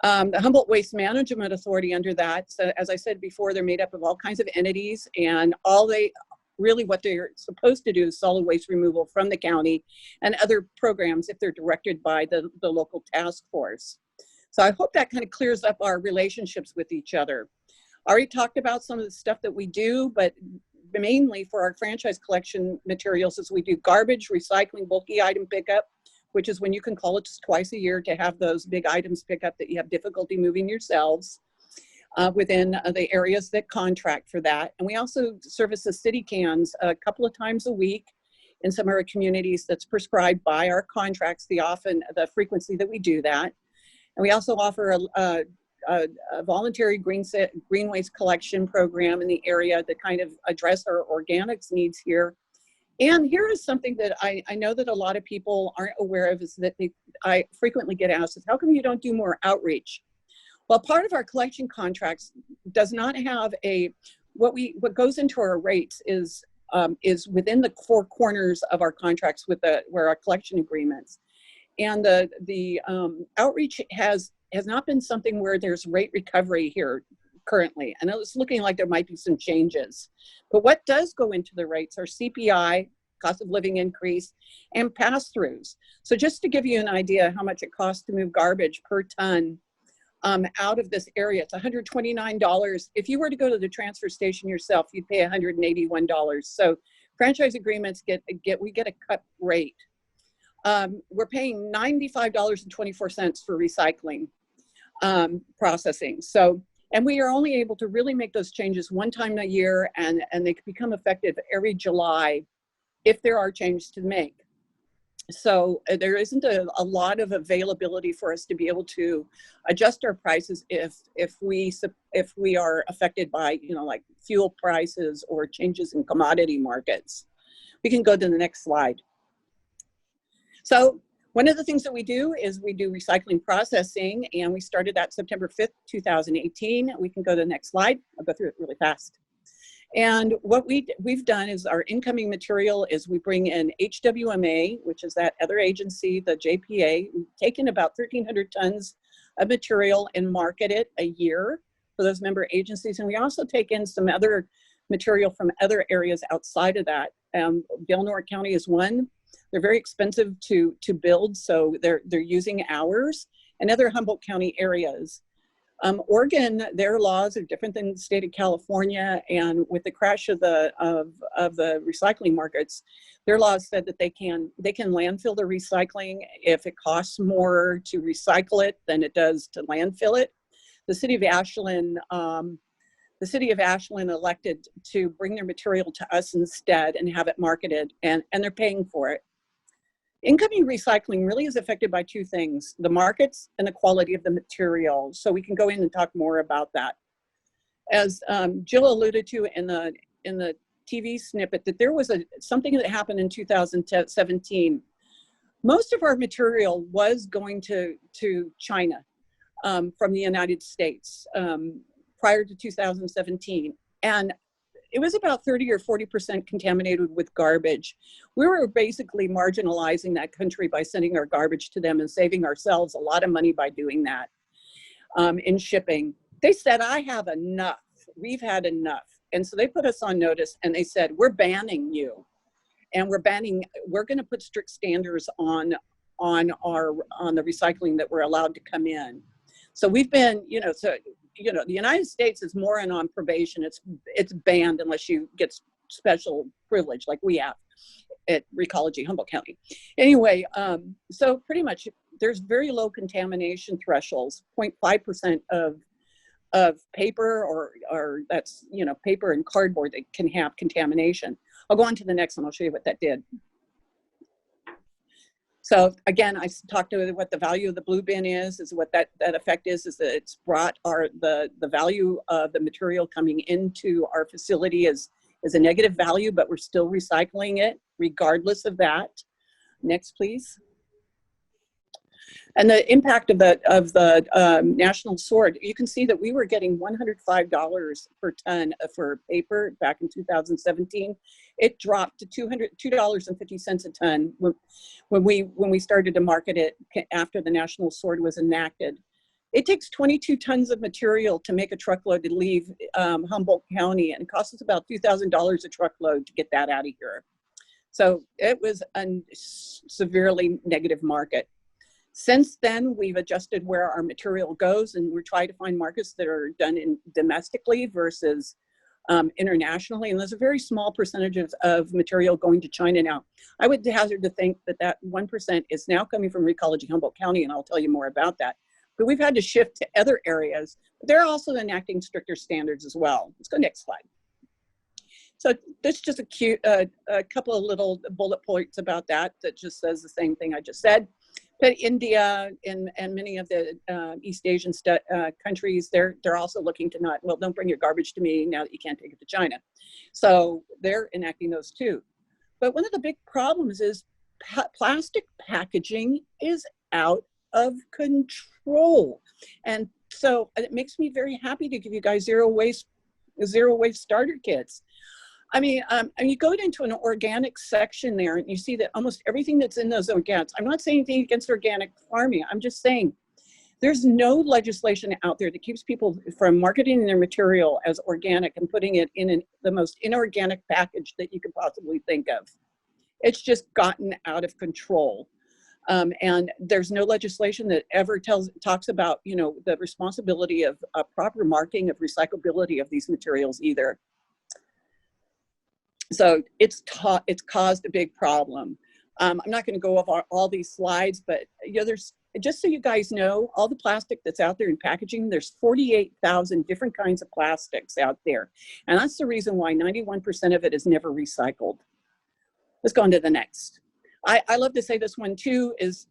The Humboldt Waste Management Authority under that, so as I said before, they're made up of all kinds of entities, and what they're supposed to do is solid waste removal from the county and other programs if they're directed by the local task force. So I hope that kind of clears up our relationships with each other. I already talked about some of the stuff that we do, but mainly for our franchise collection materials is we do garbage, recycling, bulky item pickup, which is when you can call it just twice a year to have those big items pick up that you have difficulty moving yourselves within the areas that contract for that. And we also service the city cans a couple of times a week in some of our communities that's prescribed by our contracts, the frequency that we do that. And we also offer a voluntary green waste collection program in the area that kind of address our organics needs here. And here is something that I know that a lot of people aren't aware of, is that I frequently get asked is, how come you don't do more outreach? Well, part of our collection contracts does not have what goes into our rates is within the four corners of our contracts where our collection agreements. And the outreach has not been something where there's rate recovery here currently. I know it's looking like there might be some changes, but what does go into the rates are CPI, cost of living increase, and pass-throughs. So just to give you an idea how much it costs to move garbage per ton out of this area, it's $129. If you were to go to the transfer station yourself, you'd pay $181. So franchise agreements we get a cut rate. We're paying $95.24 for recycling processing. And we are only able to really make those changes one time a year, and they can become effective every July if there are changes to make. So there isn't a lot of availability for us to be able to adjust our prices if we are affected by, like fuel prices or changes in commodity markets. We can go to the next slide. So one of the things that we do is we do recycling processing, and we started that September 5th, 2018. We can go to the next slide. I'll go through it really fast. And what we've done is our incoming material is we bring in HWMA, which is that other agency, the JPA. We've taken about 1,300 tons of material and market it a year for those member agencies. And we also take in some other material from other areas outside of that. Belknap County is one. They're very expensive to build, so they're using ours, and other Humboldt County areas. Oregon, their laws are different than the state of California, and with the crash of the recycling markets, their laws said that they can landfill the recycling if it costs more to recycle it than it does to landfill it. The city of Ashland elected to bring their material to us instead and have it marketed, and they're paying for it. Incoming recycling really is affected by two things: the markets and the quality of the material. So we can go in and talk more about that. As Jill alluded to in the TV snippet, that there was something that happened in 2017. Most of our material was going to China from the United States prior to 2017. And it was about 30 or 40% contaminated with garbage. We were basically marginalizing that country by sending our garbage to them and saving ourselves a lot of money by doing that in shipping. They said, I have enough. We've had enough. And so they put us on notice and they said, we're banning you. And we're going to put strict standards on the recycling that we're allowed to come in. So we've been, the United States is more on probation. It's banned unless you get special privilege like we have at Recology Humboldt County. Anyway, so pretty much there's very low contamination thresholds, 0.5% of paper or that's, paper and cardboard that can have contamination. I'll go on to the next one. I'll show you what that did. So again, I talked to what the value of the blue bin is what that effect is that it's brought the value of the material coming into our facility is a negative value, but we're still recycling it regardless of that. Next, please. And the impact of the National Sword, you can see that we were getting $105 per ton for paper back in 2017. It dropped to $2.50 a ton when we started to market it after the National Sword was enacted. It takes 22 tons of material to make a truckload to leave Humboldt County, and it costs us about $2,000 a truckload to get that out of here. So it was a severely negative market. Since then, we've adjusted where our material goes, and we're trying to find markets that are done domestically versus internationally. And there's a very small percentage of material going to China now. I would hazard to think that 1% is now coming from Recology Humboldt County, and I'll tell you more about that. But we've had to shift to other areas. But they're also enacting stricter standards as well. Let's go next slide. So this is just a couple of little bullet points about that just says the same thing I just said. But India and many of the East Asian countries, they're also looking to don't bring your garbage to me now that you can't take it to China. So they're enacting those too. But one of the big problems is plastic packaging is out of control. And so it makes me very happy to give you guys zero waste starter kits. I mean, you go into an organic section there and you see that almost everything that's in those organics, I'm not saying anything against organic farming, I'm just saying there's no legislation out there that keeps people from marketing their material as organic and putting it in the most inorganic package that you could possibly think of. It's just gotten out of control. And there's no legislation that ever talks about, the responsibility of proper marking of recyclability of these materials either. So it's caused a big problem. I'm not going to go over all these slides, but there's, just so you guys know, all the plastic that's out there in packaging, there's 48,000 different kinds of plastics out there. And that's the reason why 91% of it is never recycled. Let's go on to the next. I love to say this one too is,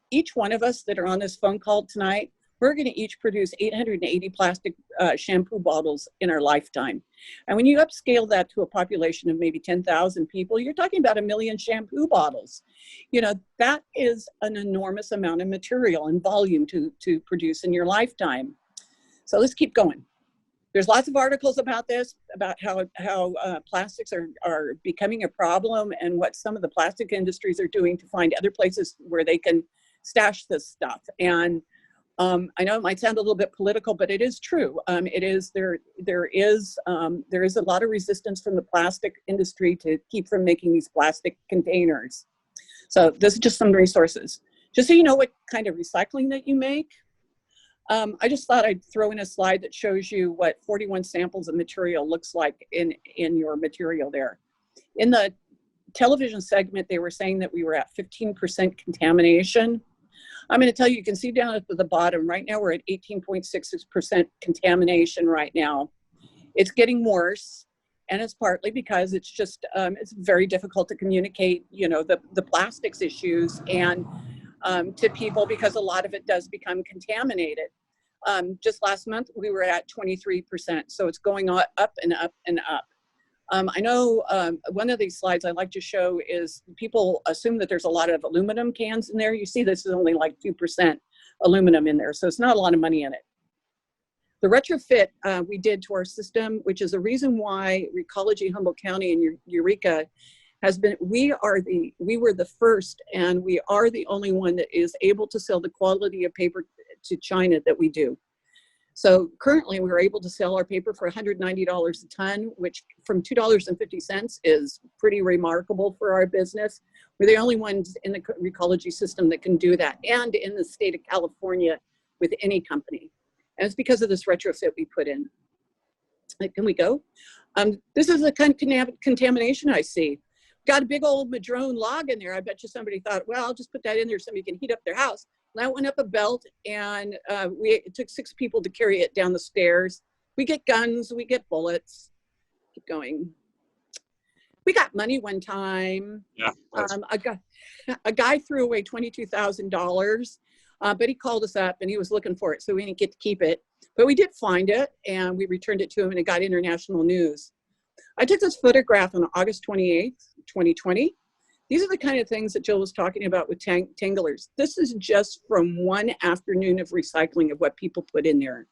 each one of us that are on this phone call tonight, we're going to each produce 880 plastic shampoo bottles in our lifetime. And when you upscale that to a population of maybe 10,000 people, you're talking about 1 million shampoo bottles. That is an enormous amount of material and volume to produce in your lifetime. So let's keep going. There's lots of articles about this, about how plastics are becoming a problem and what some of the plastic industries are doing to find other places where they can stash this stuff. And I know it might sound a little bit political, but it is true. There is a lot of resistance from the plastic industry to keep from making these plastic containers. So this is just some resources. Just so you know what kind of recycling that you make. I just thought I'd throw in a slide that shows you what 41 samples of material looks like in your material there. In the television segment, they were saying that we were at 15% contamination. I'm going to tell you, you can see down at the bottom, right now we're at 18.66% contamination right now. It's getting worse, and it's partly because it's just, it's very difficult to communicate, you know, the plastics issues and to people, because a lot of it does become contaminated. Just last month, we were at 23%, so it's going up and up and up. I know one of these slides I like to show is people assume that there's a lot of aluminum cans in there. You see this is only like 2% aluminum in there, so it's not a lot of money in it. The retrofit we did to our system, which is a reason why Recology Humboldt County and Eureka has been, we were the first, and we are the only one that is able to sell the quality of paper to China that we do. So currently we're able to sell our paper for $190 a ton, which from $2.50 is pretty remarkable for our business. We're the only ones in the Recology system that can do that, and in the state of California with any company. And it's because of this retrofit we put in. Can we go? This is the kind of contamination I see. Got a big old madrone log in there. I bet you somebody thought, well, I'll just put that in there so somebody can heat up their house. That went up a belt, and it took 6 people to carry it down the stairs. We get guns, we get bullets. Keep going. We got money one time. Yeah. A guy threw away $22,000, but he called us up and he was looking for it, so we didn't get to keep it. But we did find it, and we returned it to him, and it got international news. I took this photograph on August 28th, 2020. These are the kind of things that Jill was talking about with tanglers. This is just from one afternoon of recycling of what people put in there.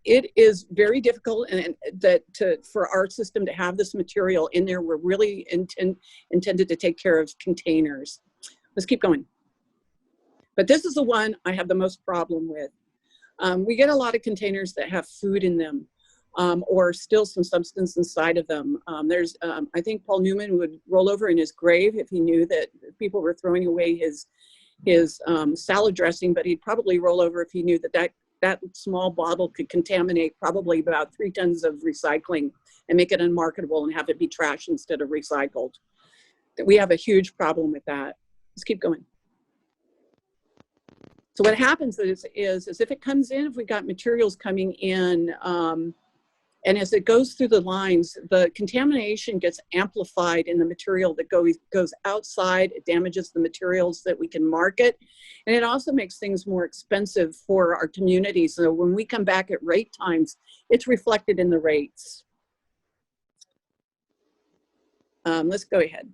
It is very difficult, and for our system to have this material in there. We're really intended to take care of containers. Let's keep going. But this is the one I have the most problem with. We get a lot of containers that have food in them. Or still some substance inside of them. I think Paul Newman would roll over in his grave if he knew that people were throwing away his salad dressing, but he'd probably roll over if he knew that small bottle could contaminate probably about 3 tons of recycling and make it unmarketable and have it be trash instead of recycled. We have a huge problem with that. Let's keep going. So what happens is if it comes in, if we got materials coming in, and as it goes through the lines, the contamination gets amplified in the material that goes outside. It damages the materials that we can market. And it also makes things more expensive for our community. So when we come back at rate times, it's reflected in the rates. Let's go ahead.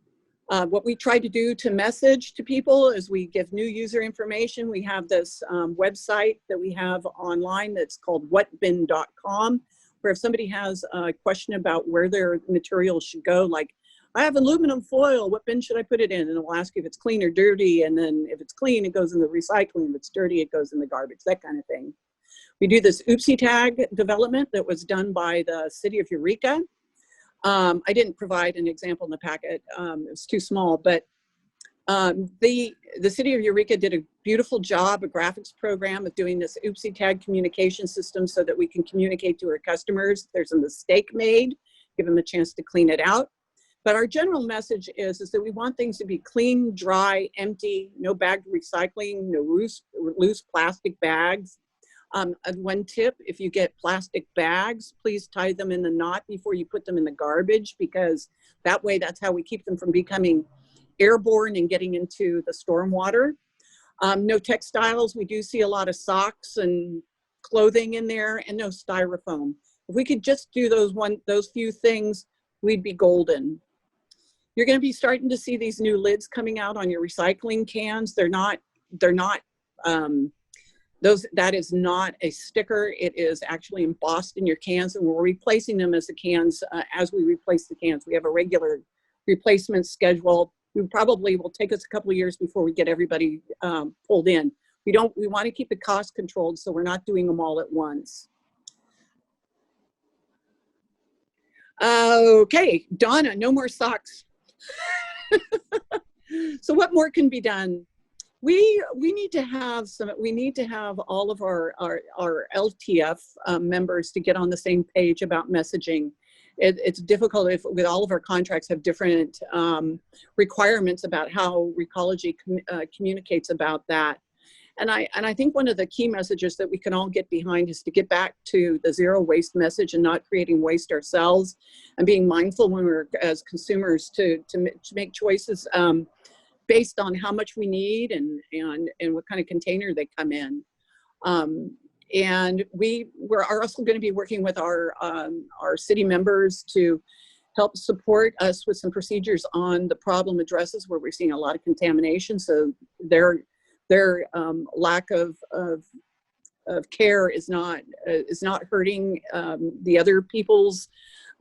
What we try to do to message to people is we give new user information. We have this website that we have online that's called whatbin.com. where if somebody has a question about where their materials should go, like, I have aluminum foil, what bin should I put it in? And it'll ask you if it's clean or dirty, and then if it's clean, it goes in the recycling. If it's dirty, it goes in the garbage, that kind of thing. We do this oopsie tag development that was done by the city of Eureka. I didn't provide an example in the packet, it was too small, but the city of Eureka did a beautiful job, a graphics program of doing this oopsie tag communication system so that we can communicate to our customers. There's a mistake made, give them a chance to clean it out. But our general message is that we want things to be clean, dry, empty, no bagged recycling, no loose plastic bags. One tip, if you get plastic bags, please tie them in the knot before you put them in the garbage, because that way, that's how we keep them from becoming airborne and getting into the stormwater. No textiles. We do see a lot of socks and clothing in there, and no styrofoam. If we could just do those few things, we'd be golden. You're going to be starting to see these new lids coming out on your recycling cans. That is not a sticker. It is actually embossed in your cans, and we're replacing them as we replace the cans. We have a regular replacement schedule. We probably will take us a couple of years before we get everybody pulled in. We want to keep the cost controlled, so we're not doing them all at once. Okay, Donna, no more socks. So what more can be done? We need to have all of our LTF members to get on the same page about messaging. It's difficult if with all of our contracts have different requirements about how Recology communicates about that. And I think one of the key messages that we can all get behind is to get back to the zero waste message and not creating waste ourselves, and being mindful when we're as consumers to make choices based on how much we need and what kind of container they come in. And we're also going to be working with our city members to help support us with some procedures on the problem addresses where we're seeing a lot of contamination. So their lack of care is not hurting the other people's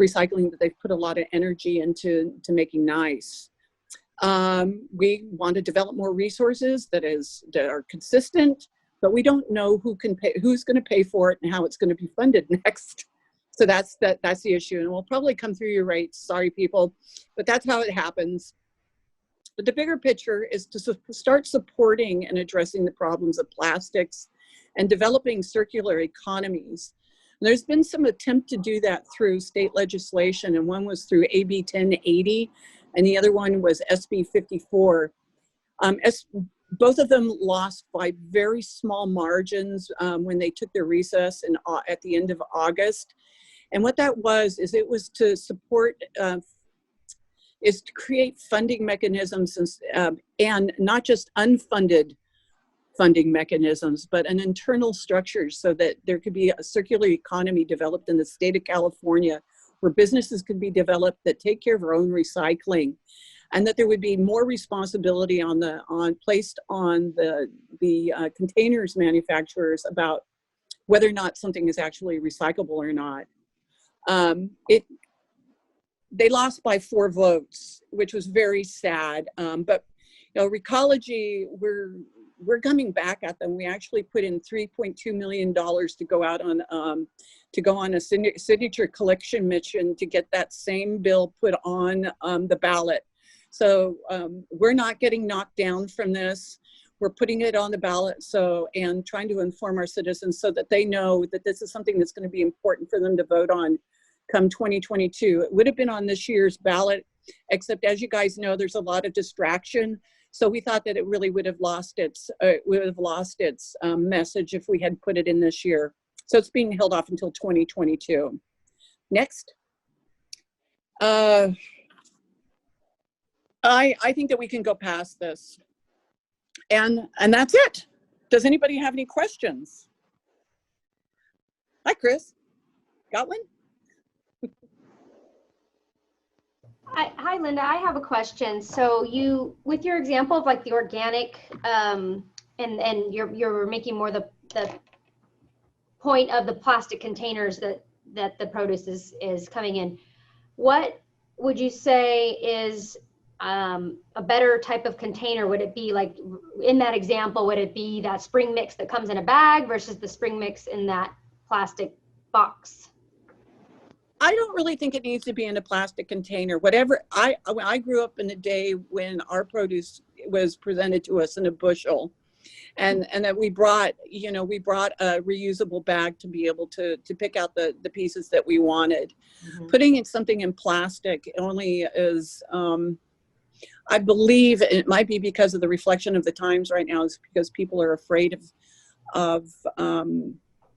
recycling that they've put a lot of energy into making nice. We want to develop more resources that are consistent, but we don't know who's going to pay for it and how it's going to be funded next. So that's the issue, and we'll probably come through your rates. Sorry, people, but that's how it happens. But the bigger picture is to start supporting and addressing the problems of plastics and developing circular economies. And there's been some attempt to do that through state legislation, and one was through AB 1080, and the other one was SB 54. Both of them lost by very small margins when they took their recess at the end of August. And what that was is it was to support is to create funding mechanisms and not just unfunded funding mechanisms, but an internal structure so that there could be a circular economy developed in the state of California where businesses could be developed that take care of their own recycling, and that there would be more responsibility placed on the containers manufacturers about whether or not something is actually recyclable or not. They lost by 4 votes, which was very sad. But Recology, we're coming back at them. We actually put in $3.2 million to go out on a signature collection mission to get that same bill put on the ballot. So we're not getting knocked down from this. We're putting it on the ballot and trying to inform our citizens so that they know that this is something that's going to be important for them to vote on come 2022. It would have been on this year's ballot, except as you guys know, there's a lot of distraction. So we thought that it really would have lost its message if we had put it in this year. So it's being held off until 2022. Next. I think that we can go past this. And that's it. Does anybody have any questions? Hi, Chris. Got one? Hi, Linda. I have a question. So with your example of like the organic, and you're making more the point of the plastic containers that the produce is coming in. What would you say is a better type of container? Would it be like in that example? Would it be that spring mix that comes in a bag versus the spring mix in that plastic box? I don't really think it needs to be in a plastic container. Whatever, I grew up in a day when our produce was presented to us in a bushel, and that we brought a reusable bag to be able to pick out the pieces that we wanted. Mm-hmm. Putting in something in plastic only is, I believe it might be because of the reflection of the times right now, is because people are afraid of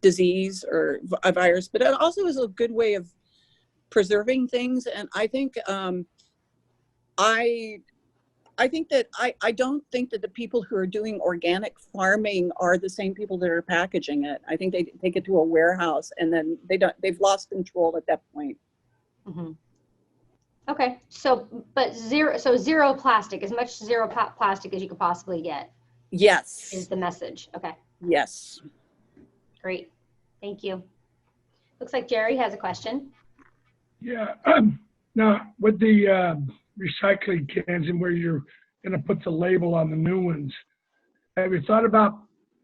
disease or a virus, but it also is a good way of preserving things. And I think I don't think that the people who are doing organic farming are the same people that are packaging it. I think they take it to a warehouse and then they've lost control at that point. Mm-hmm. Okay, so zero plastic, as much zero plastic as you could possibly get. Yes. Is the message. Okay. Yes. Great. Thank you. Looks like Jerry has a question. Yeah. Now, with the recycling cans and where you're going to put the label on the new ones, have you thought about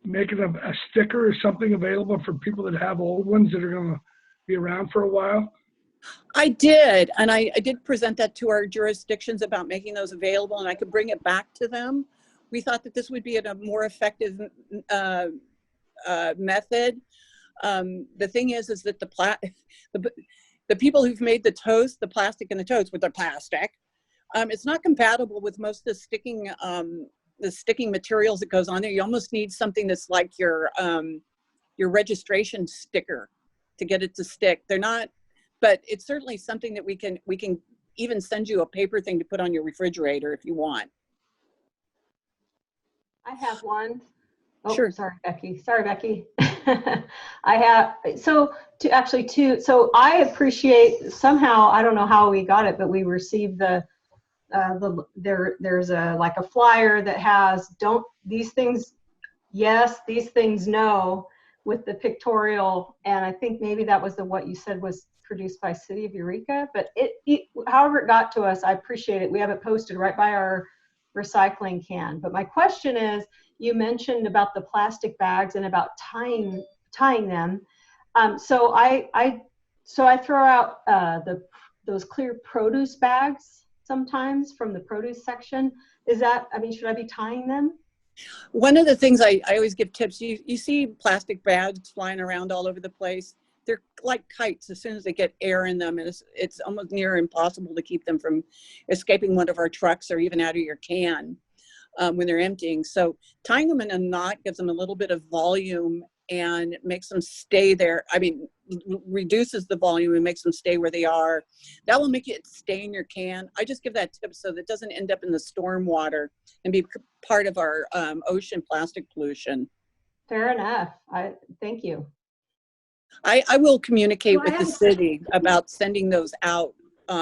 making a sticker or something available for people that have old ones that are going to be around for a while? I did, and I did present that to our jurisdictions about making those available, and I could bring it back to them we thought that this would be a more effective method. The thing is that the people who've made the toast, the plastic in the toast with the plastic, it's not compatible with most of the sticking materials that goes on there. You almost need something that's like your registration sticker to get it to stick. They're not, but it's certainly something that we can even send you a paper thing to put on your refrigerator if you want. I have one. Oh, sure. Sorry, Becky. Sorry, Becky. I have, so I appreciate somehow, I don't know how we got it, but we received there's like a flyer that has these things yes, these things no, with the pictorial, and I think maybe that was what you said was produced by City of Eureka, but however it got to us, I appreciate it. We have it posted right by our recycling can. But my question is, you mentioned about the plastic bags and about tying them. So I throw out those clear produce bags sometimes from the produce section. Is that, I mean, should I be tying them? One of the things I always give tips, you see plastic bags flying around all over the place. They're like kites. As soon as they get air in them, it's almost near impossible to keep them from escaping one of our trucks or even out of your can when they're emptying. So tying them in a knot gives them a little bit of volume and makes them stay there. I mean, reduces the volume and makes them stay where they are. That will make it stay in your can. I just give that tip so that it doesn't end up in the storm water and be part of our ocean plastic pollution. Fair enough. Thank you. I will communicate with the city about sending those out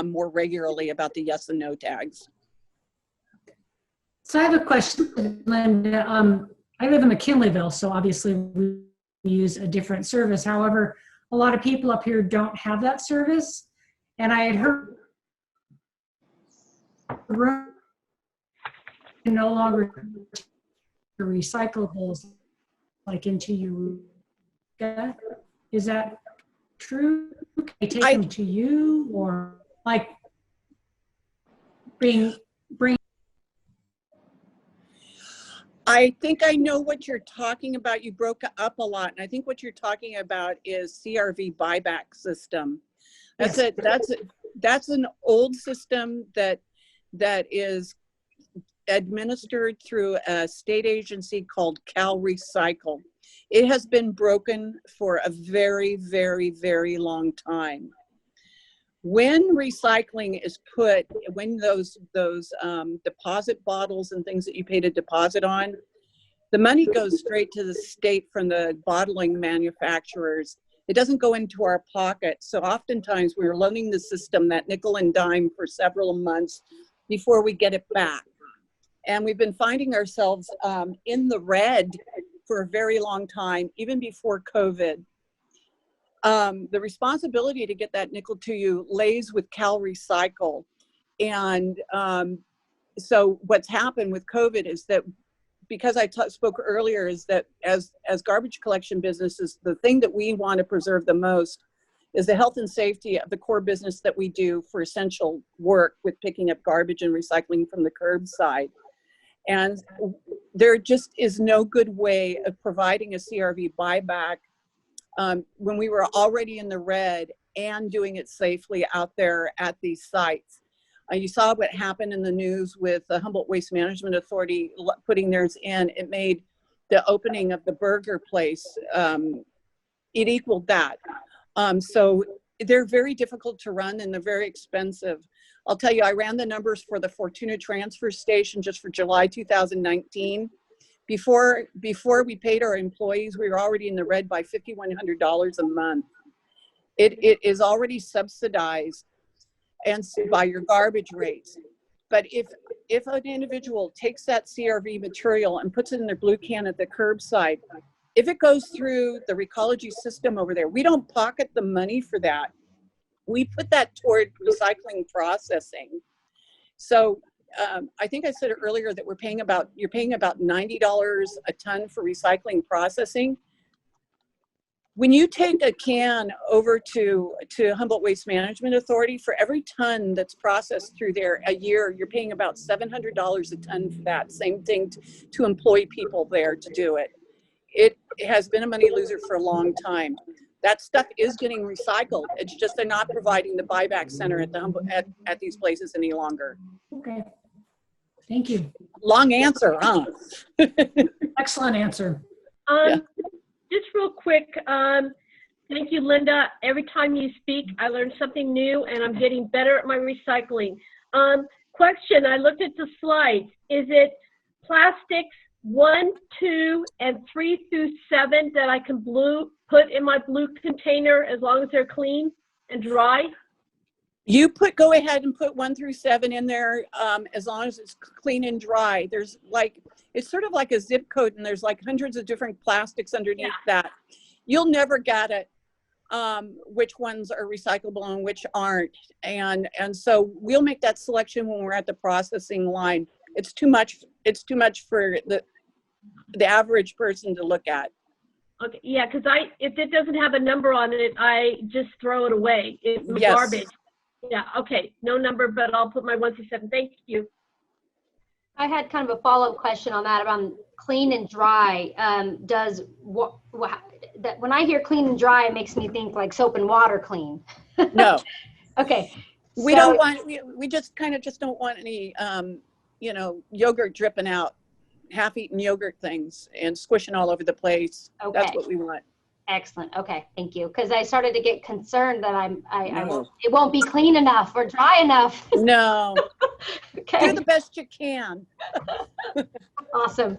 more regularly about the yes and no tags. So I have a question, Linda. I live in McKinleyville, so obviously we use a different service. However, a lot of people up here don't have that service. And I had heard no longer recyclables like into Eureka. Is that true? Can I take them to you, or like bring? I think I know what you're talking about. You broke up a lot, and I think what you're talking about is CRV buyback system. That's that's an old system that is administered through a state agency called Cal Recycle. It has been broken for a very, very, very long time. When recycling is put, when those deposit bottles and things that you paid a deposit on, the money goes straight to the state from the bottling manufacturers. It doesn't go into our pocket. So oftentimes we're loaning the system that nickel and dime for several months before we get it back. And we've been finding ourselves in the red for a very long time, even before COVID. The responsibility to get that nickel to you lays with Cal Recycle. And so what's happened with COVID is that, because I spoke earlier, is that as garbage collection businesses, the thing that we want to preserve the most is the health and safety of the core business that we do for essential work with picking up garbage and recycling from the curbside. And there just is no good way of providing a CRV buyback when we were already in the red and doing it safely out there at these sites. You saw what happened in the news with the Humboldt Waste Management Authority putting theirs in. It made the opening of the burger place, it equaled that. So they're very difficult to run and they're very expensive. I'll tell you, I ran the numbers for the Fortuna transfer station just for July 2019. Before we paid our employees, we were already in the red by $5,100 a month. It is already subsidized and by your garbage rates. But if an individual takes that CRV material and puts it in their blue can at the curbside, if it goes through the Recology system over there, we don't pocket the money for that. We put that toward recycling processing. So I think I said earlier that you're paying about $90 a ton for recycling processing. When you take a can over to Humboldt Waste Management Authority, for every ton that's processed through there a year, you're paying about $700 a ton for that. Same thing to employ people there to do it. It has been a money loser for a long time. That stuff is getting recycled. It's just they're not providing the buyback center at these places any longer. Okay. Thank you. Long answer, huh? Excellent answer. Yeah. Just real quick, thank you, Linda. Every time you speak, I learn something new, and I'm getting better at my recycling. Question, I looked at the slides. Is it plastics 1, 2, and 3 through 7 that I can put in my blue container as long as they're clean and dry? You go ahead and put 1 through 7 in there, as long as it's clean and dry. There's like, it's sort of like a zip code, and there's like hundreds of different plastics underneath that. You'll never get it, which ones are recyclable and which aren't. And so we'll make that selection when we're at the processing line. It's too much for the average person to look at. Okay, yeah, because if it doesn't have a number on it, I just throw it away. It's garbage. Yeah, okay, no number, but I'll put my 1 through 7. Thank you. I had kind of a follow-up question on that about clean and dry. When I hear clean and dry, it makes me think like soap and water clean. No. Okay. We don't want, we just don't want any, yogurt dripping out, half-eaten yogurt things and squishing all over the place. Okay. That's what we want. Excellent. Okay, thank you. Because I started to get concerned that it won't be clean enough or dry enough. No. Okay. Do the best you can. Awesome.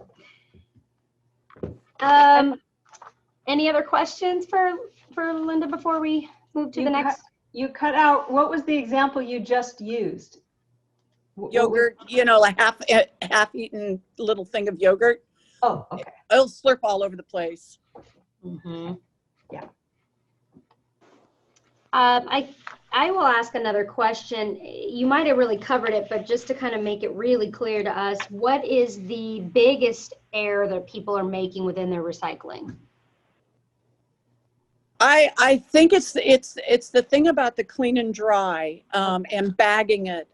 Any other questions for Linda before we move to the next? You cut out, what was the example you just used? Yogurt, like half-eaten little thing of yogurt. Oh, okay. It'll slurp all over the place. Mm-hmm. Yeah. I will ask another question. You might have really covered it, but just to kind of make it really clear to us, what is the biggest error that people are making within their recycling? I think it's the thing about the clean and dry and bagging it.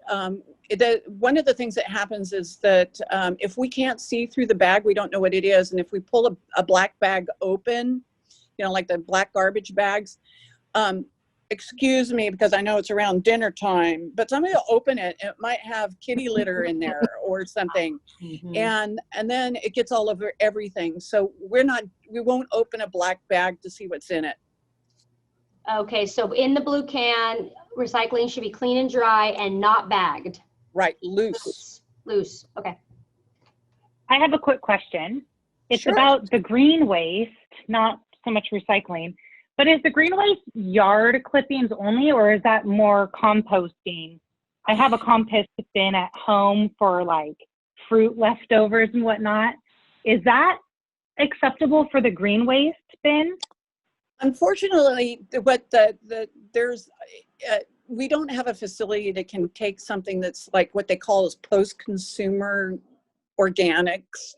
One of the things that happens is that if we can't see through the bag, we don't know what it is. And if we pull a black bag open, like the black garbage bags, excuse me, because I know it's around dinner time, but somebody will open it and it might have kitty litter in there or something. Mm-hmm. And then it gets all over everything. So we won't open a black bag to see what's in it. Okay, so in the blue can, recycling should be clean and dry and not bagged. Right, loose. Loose, okay. I have a quick question. It's Sure. about the green waste, not so much recycling, but is the green waste yard clippings only, or is that more composting? I have a compost bin at home for like fruit leftovers and whatnot. Is that acceptable for the green waste bin? Unfortunately, we don't have a facility that can take something that's like what they call as post-consumer organics.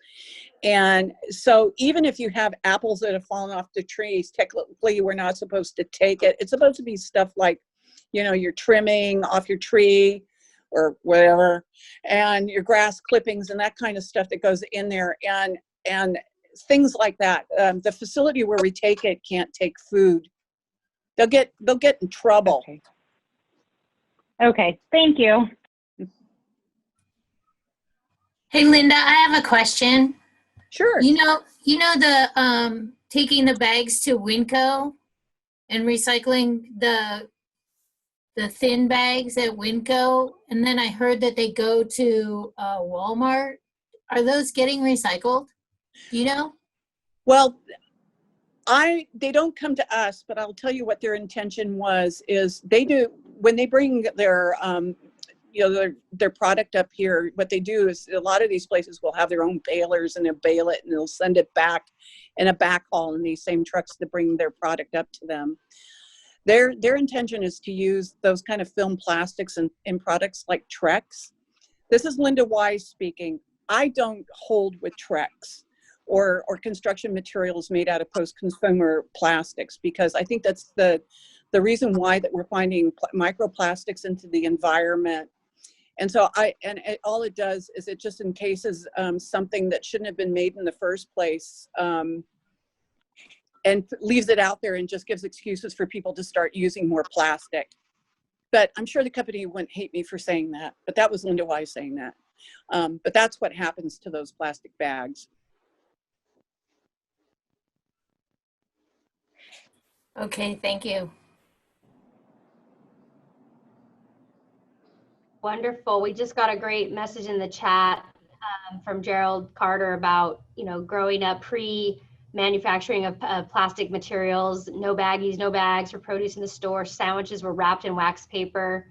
And so even if you have apples that have fallen off the trees, technically we're not supposed to take it. It's supposed to be stuff like, you're trimming off your tree or whatever, and your grass clippings and that kind of stuff that goes in there, and things like that. The facility where we take it can't take food. They'll get in trouble. Okay, thank you. Hey, Linda, I have a question. Sure. You know the taking the bags to Winco and recycling the thin bags at Winco, and then I heard that they go to Walmart. Are those getting recycled? Do you know? Well, they don't come to us, but I'll tell you what their intention is they do when they bring their product up here. What they do is a lot of these places will have their own balers, and they'll bale it and they'll send it back in a backhaul in these same trucks to bring their product up to them. Their intention is to use those kind of film plastics in products like Trex. This is Linda Wise speaking. I don't hold with Trex. or construction materials made out of post-consumer plastics, because I think that's the reason why that we're finding microplastics into the environment. And so all it does is it just encases something that shouldn't have been made in the first place, and leaves it out there and just gives excuses for people to start using more plastic. But I'm sure the company wouldn't hate me for saying that, but that was Linda Wise saying that. But that's what happens to those plastic bags. Okay, thank you. Wonderful. We just got a great message in the chat from Gerald Carter about, growing up pre-manufacturing of plastic materials, no baggies, no bags for produce in the store. Sandwiches were wrapped in wax paper,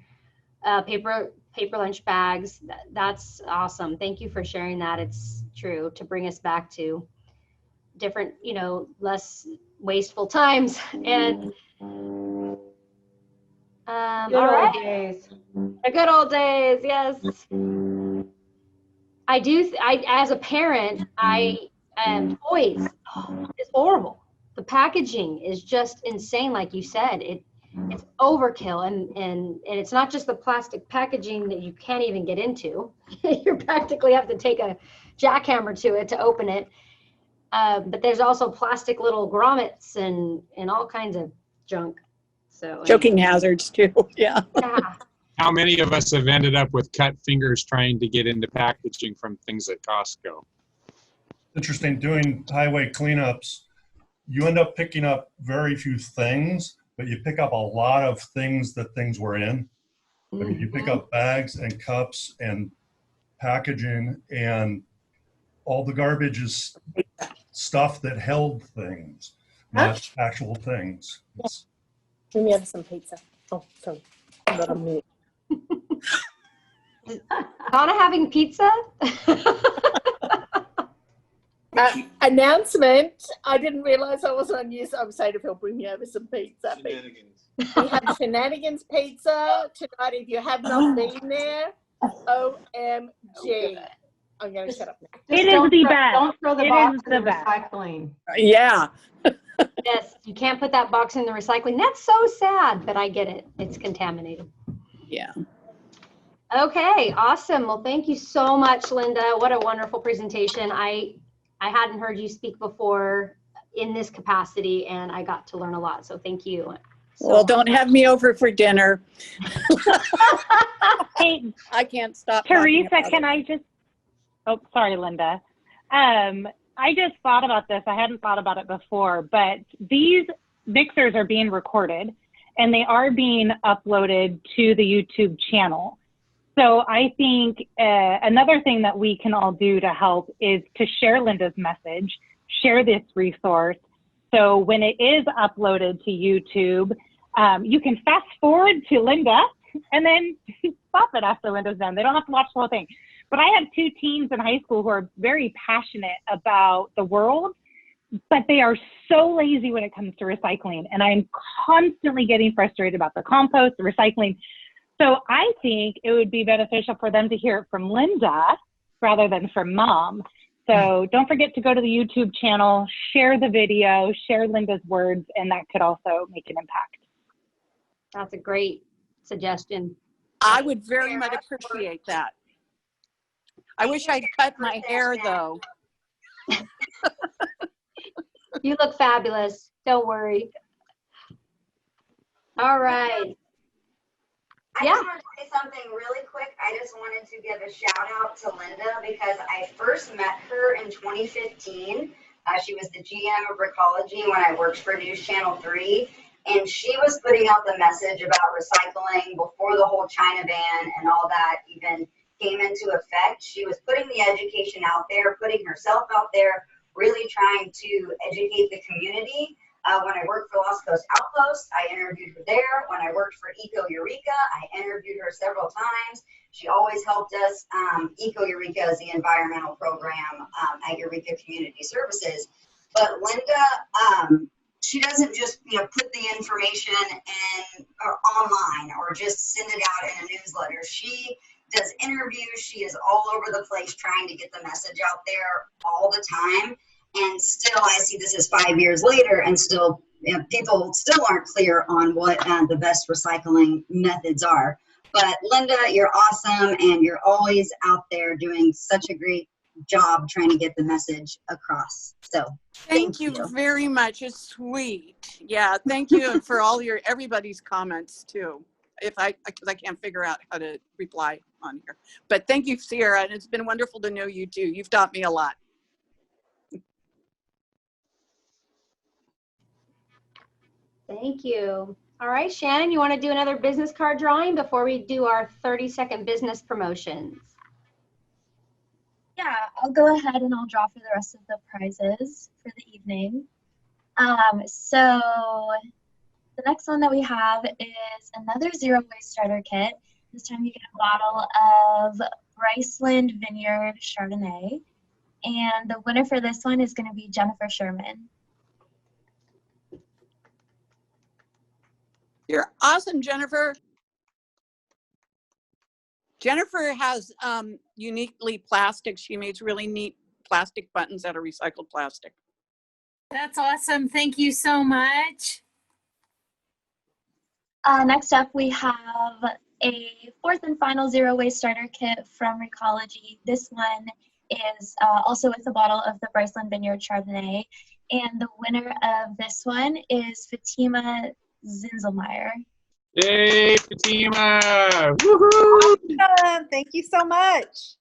paper lunch bags. That's awesome. Thank you for sharing that. It's true, to bring us back to different, less wasteful times. And Good all right. old days. The good old days, yes. As a parent, toys is horrible. The packaging is just insane, like you said. It's overkill, and it's not just the plastic packaging that you can't even get into. You practically have to take a jackhammer to it to open it. But there's also plastic little grommets and all kinds of junk. So Choking hazards too, yeah. How many of us have ended up with cut fingers trying to get into packaging from things at Costco? Interesting, doing highway cleanups, you end up picking up very few things, but you pick up a lot of things that things were in. I mean, you pick up bags and cups and packaging, and all the garbage is stuff that held things, not actual things. Let me have some pizza. Oh, sorry. Not a minute. Donna having pizza? Announcement. I didn't realize I wasn't on news. I'm saying if he'll bring me over some pizza. We have Shenanigans Pizza tonight. If you have not been there, OMG. I'm going to shut up now. It is the best. Don't throw the box in the recycling. Yeah. Yes, you can't put that box in the recycling. That's so sad, but I get it. It's contaminated. Yeah. Okay, awesome. Well, thank you so much, Linda. What a wonderful presentation. I hadn't heard you speak before in this capacity, and I got to learn a lot. So thank you. Well, don't have me over for dinner. Hey, I can't stop. Teresa, can I just, oh, sorry, Linda. I just thought about this. I hadn't thought about it before, but these mixers are being recorded and they are being uploaded to the YouTube channel. So I think another thing that we can all do to help is to share Linda's message, share this resource. So when it is uploaded to YouTube, you can fast forward to Linda and then stop it after Linda's done. They don't have to watch the whole thing. But I have two teens in high school who are very passionate about the world, but they are so lazy when it comes to recycling. And I'm constantly getting frustrated about the compost, the recycling. So I think it would be beneficial for them to hear it from Linda rather than from Mom. So don't forget to go to the YouTube channel, share the video, share Linda's words, and that could also make an impact. That's a great suggestion. I would very much appreciate that. I wish I'd cut my hair though. You look fabulous. Don't worry. All right. I just want to say something really quick. I just wanted to give a shout out to Linda because I first met her in 2015. She was the GM of Recology when I worked for News Channel 3. And she was putting out the message about recycling before the whole China ban and all that even came into effect. She was putting the education out there, putting herself out there, really trying to educate the community. When I worked for Lost Coast Outpost, I interviewed her there. When I worked for Eureka, I interviewed her several times. She always helped us. Eureka is the environmental program at Eureka Community Services. But Linda, she doesn't just put the information in or online or just send it out in a newsletter. She does interviews. She is all over the place trying to get the message out there all the time. And still, I see this as 5 years later, and still, people still aren't clear on what the best recycling methods are. But Linda, you're awesome, and you're always out there doing such a great job trying to get the message across. So Thank you very much. It's sweet. Yeah, thank you for all everybody's comments too. Because I can't figure out how to reply on here. But thank you, Sierra, and it's been wonderful to know you too. You've taught me a lot. Thank you. All right, Shannon, you want to do another business card drawing before we do our 30-second business promotions? Yeah, I'll go ahead and I'll draw for the rest of the prizes for the evening. So the next one that we have is another zero waste starter kit. This time you get a bottle of Bryceland Vineyard Chardonnay. And the winner for this one is going to be Jennifer Sherman. You're awesome, Jennifer. Jennifer has uniquely plastic. She makes really neat plastic buttons out of recycled plastic. That's awesome. Thank you so much. Next up, we have a fourth and final zero waste starter kit from Recology. This one is also with a bottle of the Bryceland Vineyard Chardonnay. And the winner of this one is Fatima Zinzelmeyer. Yay, Fatima! Woohoo! Awesome. Thank you so much.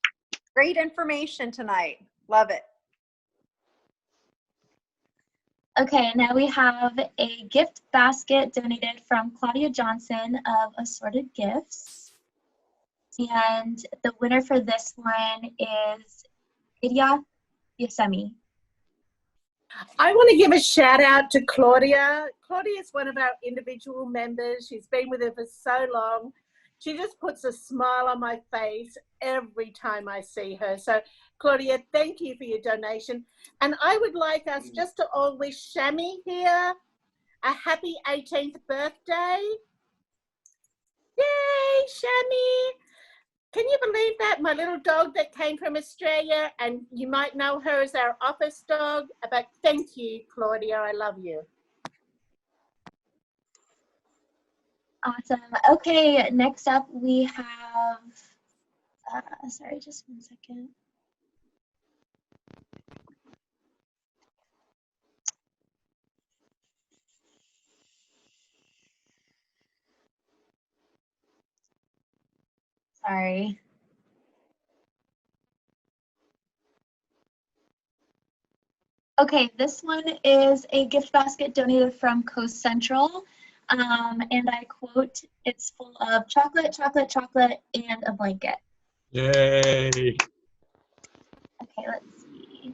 Great information tonight. Love it. Okay, now we have a gift basket donated from Claudia Johnson of Assorted Gifts. And the winner for this one is Idia Yasemi. I want to give a shout out to Claudia. Claudia is one of our individual members. She's been with her for so long. She just puts a smile on my face every time I see her. So Claudia, thank you for your donation. And I would like us just to all wish Shami here a happy 18th birthday. Yay, Shami! Can you believe that? My little dog that came from Australia, and you might know her as our office dog, but thank you, Claudia, I love you. Awesome. Okay, next up we have, sorry, just 1 second. Sorry. Okay, this one is a gift basket donated from Coast Central. And I quote, it's full of chocolate, chocolate, chocolate, and a blanket. Yay! Okay, let's see.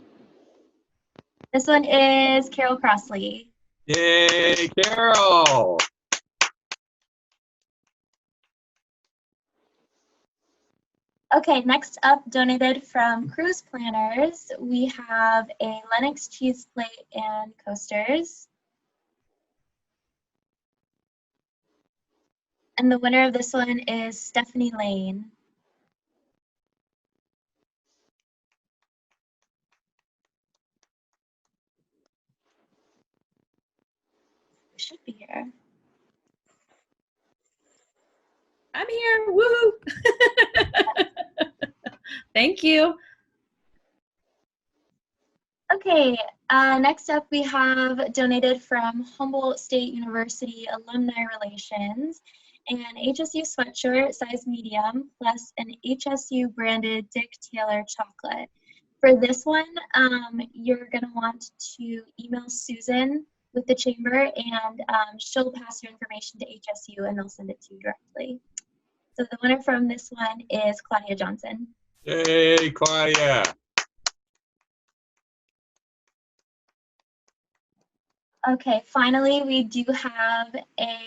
This one is Carol Crossley. Yay, Carol! Okay, next up, donated from Cruise Planners, we have a Lennox cheese plate and coasters. And the winner of this one is Stephanie Lane. Should be here. I'm here. Woohoo! Thank you. Okay, next up we have donated from Humboldt State University Alumni Relations an HSU sweatshirt, size medium, plus an HSU branded Dick Taylor chocolate. For this one, you're gonna want to email Susan with the chamber, and she'll pass your information to HSU and they'll send it to you directly. So the winner from this one is Claudia Johnson. Yay, Claudia! Okay, finally, we do have a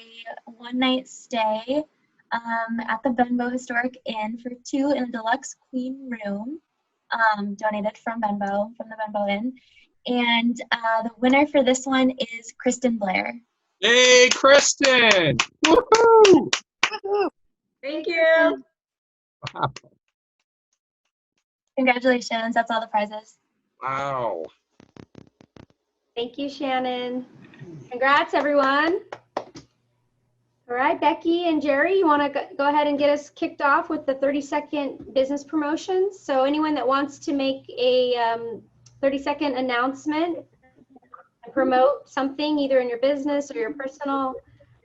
one-night stay at the Benbow Historic Inn for 2 in a deluxe queen room, donated from the Benbow Inn. And the winner for this one is Kristen Blair. Yay, Kristen! Woohoo! Thank you. Wow. Congratulations, that's all the prizes. Wow. Thank you, Shannon. Congrats, everyone. All right, Becky and Jerry, you want to go ahead and get us kicked off with the 30-second business promotions? So anyone that wants to make a 30-second announcement, promote something either in your business or your personal,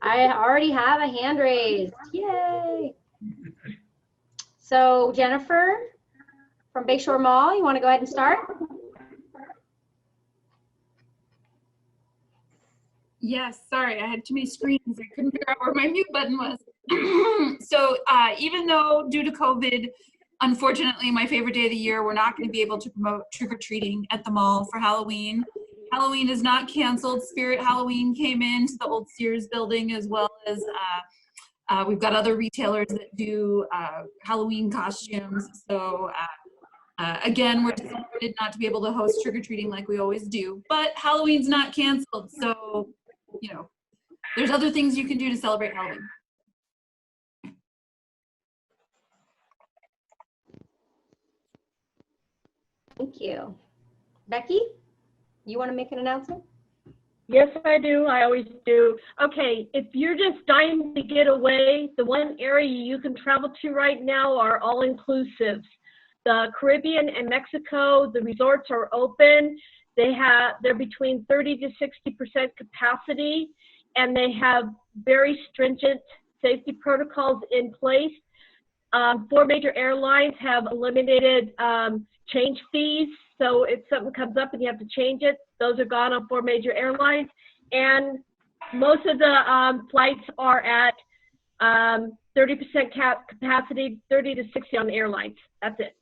I already have a hand raised. Yay! So Jennifer from Bayshore Mall, you want to go ahead and start? Yes, sorry, I had too many screens. I couldn't figure out where my mute button was. So even though due to COVID, unfortunately, my favorite day of the year, we're not going to be able to promote trick-or-treating at the mall for Halloween. Halloween is not canceled. Spirit Halloween came into the old Sears building, as well as we've got other retailers that do Halloween costumes. So again, we're disappointed not to be able to host trick-or-treating like we always do, but Halloween's not canceled. So, you know, there's other things you can do to celebrate Halloween. Thank you. Becky, you want to make an announcement? Yes, I do. I always do. Okay, if you're just dying to get away, the one area you can travel to right now are all-inclusives. The Caribbean and Mexico, the resorts are open. They're between 30 to 60% capacity, and they have very stringent safety protocols in place. 4 major airlines have eliminated change fees. So if something comes up and you have to change it, those are gone on 4 major airlines. And most of the flights are at 30% capacity, 30 to 60 on the airlines. That's it.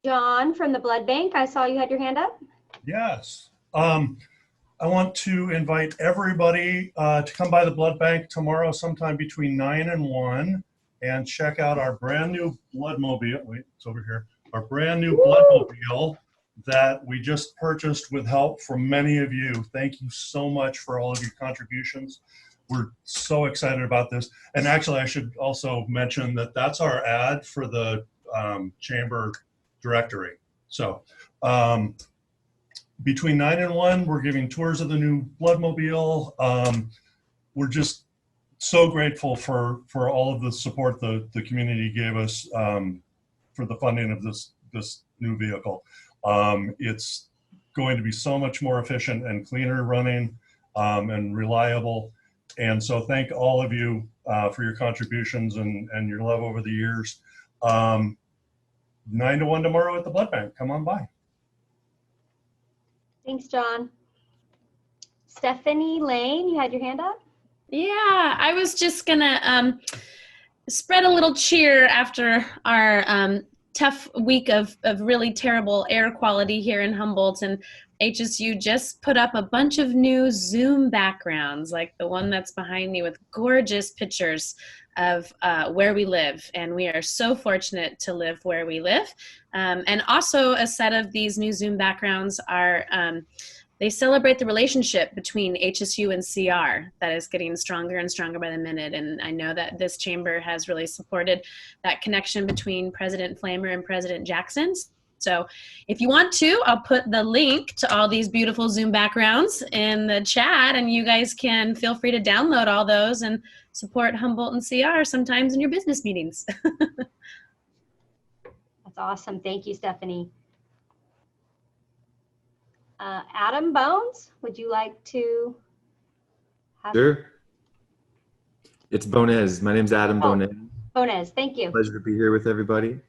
John from the blood bank, I saw you had your hand up. Yes. I want to invite everybody to come by the blood bank tomorrow sometime between 9 and 1 and check out our brand new bloodmobile. Wait, it's over here. Our brand new bloodmobile that we just purchased with help from many of you. Thank you so much for all of your contributions. We're so excited about this. And actually, I should also mention that that's our ad for the chamber directory. So between 9 and 1, we're giving tours of the new bloodmobile. We're just so grateful for all of the support the community gave us for the funding of this new vehicle. It's going to be so much more efficient and cleaner running and reliable. And so thank all of you for your contributions and your love over the years. 9 to 1 tomorrow at the blood bank. Come on by. Thanks, John. Stephanie Lane, you had your hand up? Yeah, I was just gonna spread a little cheer after our tough week of really terrible air quality here in Humboldt, and HSU just put up a bunch of new Zoom backgrounds, like the one that's behind me with gorgeous pictures of where we live, and we are so fortunate to live where we live. And also a set of these new Zoom backgrounds are, they celebrate the relationship between HSU and CR that is getting stronger and stronger by the minute. And I know that this chamber has really supported that connection between President Flamer and President Jackson. So if you want to, I'll put the link to all these beautiful Zoom backgrounds in the chat, and you guys can feel free to download all those and support Humboldt and CR sometimes in your business meetings. That's awesome. Thank you, Stephanie. Adam Bones, would you like to have... Sure. It's Bonez. My name's Adam Bonez. Bonez, thank you. Pleasure to be here with everybody.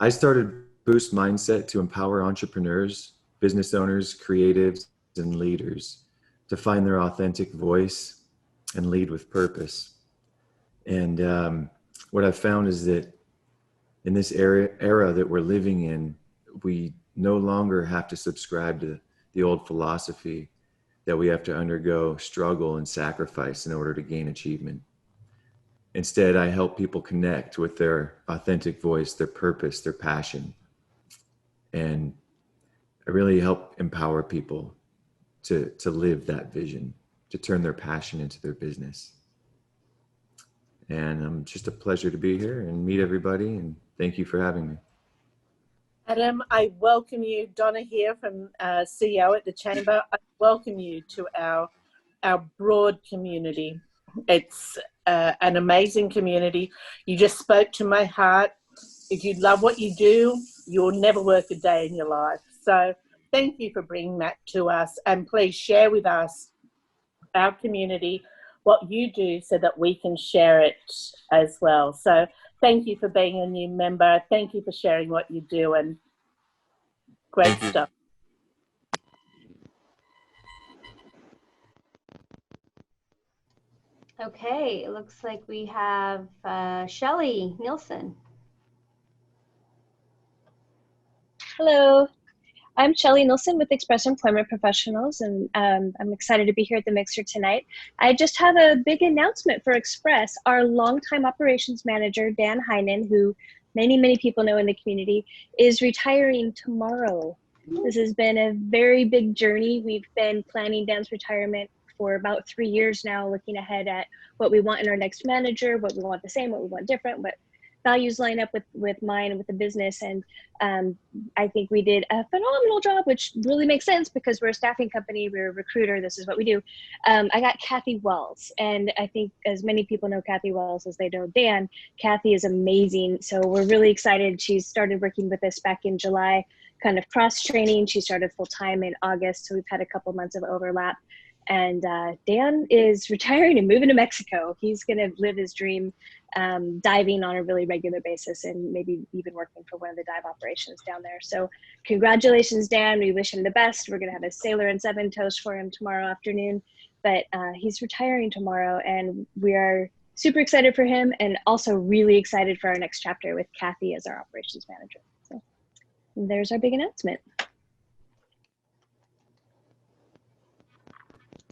I started Boost Mindset to empower entrepreneurs, business owners, creatives, and leaders to find their authentic voice and lead with purpose. And what I've found is that in this era that we're living in, we no longer have to subscribe to the old philosophy that we have to undergo struggle and sacrifice in order to gain achievement. Instead, I help people connect with their authentic voice, their purpose, their passion. And I really help empower people to live that vision, to turn their passion into their business. And it's just a pleasure to be here and meet everybody, and thank you for having me. Adam, I welcome you. Donna here from CEO at the Chamber. I welcome you to our broad community. It's an amazing community. You just spoke to my heart. If you love what you do, you'll never work a day in your life. So thank you for bringing that to us, and please share with us, our community, what you do so that we can share it as well. So thank you for being a new member. Thank you for sharing what you do, and great stuff. Okay, it looks like we have Shelly Nelson. Hello, I'm Shelly Nelson with Express Employment Professionals, and I'm excited to be here at the Mixer tonight. I just have a big announcement for Express. Our longtime operations manager, Dan Heinen, who many people know in the community, is retiring tomorrow. This has been a very big journey. We've been planning Dan's retirement for about 3 years now, looking ahead at what we want in our next manager, what we want the same, what we want different, what values line up with mine and with the business. And I think we did a phenomenal job, which really makes sense because we're a staffing company, we're a recruiter, this is what we do. I got Kathy Wells, and I think as many people know Kathy Wells as they know Dan, Kathy is amazing. So we're really excited. She started working with us back in July, kind of cross-training. She started full-time in August, so we've had a couple months of overlap. And Dan is retiring and moving to Mexico. He's gonna live his dream, diving on a really regular basis, and maybe even working for one of the dive operations down there. So congratulations, Dan. We wish him the best. We're gonna have a Sailor and 7 toast for him tomorrow afternoon, but he's retiring tomorrow, and we are super excited for him, and also really excited for our next chapter with Kathy as our operations manager. So there's our big announcement.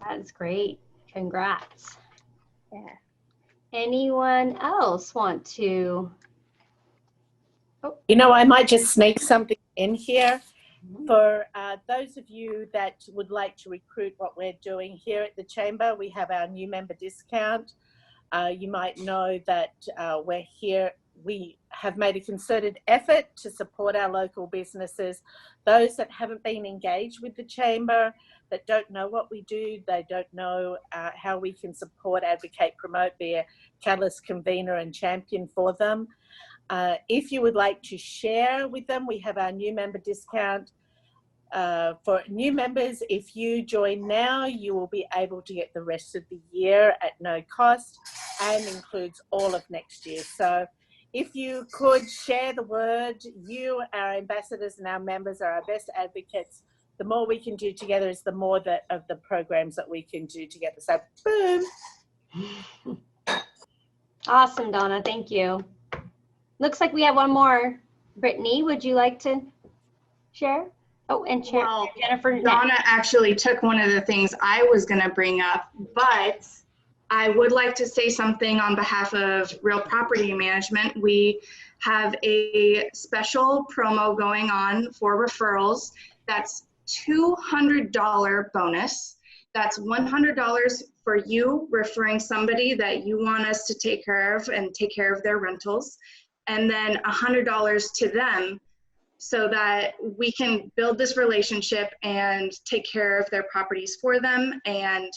That's great. Congrats. Yeah. Anyone else want to? Oh. You know, I might just sneak something in here. For those of you that would like to recruit what we're doing here at the Chamber, we have our new member discount. You might know that we're here. We have made a concerted effort to support our local businesses. Those that haven't been engaged with the Chamber, that don't know what we do, they don't know how we can support, advocate, promote, be a catalyst, convener, and champion for them. If you would like to share with them, we have our new member discount. For new members, if you join now, you will be able to get the rest of the year at no cost, and includes all of next year. So if you could share the word, you, our ambassadors and our members are our best advocates. The more we can do together is the more of the programs that we can do together. So boom. Awesome, Donna, thank you. Looks like we have one more. Brittany, would you like to share? Oh, and Jennifer. Donna actually took one of the things I was gonna bring up, but I would like to say something on behalf of Real Property Management. We have a special promo going on for referrals. That's $200 bonus. That's $100 for you referring somebody that you want us to take care of and take care of their rentals. And then $100 to them so that we can build this relationship and take care of their properties for them, and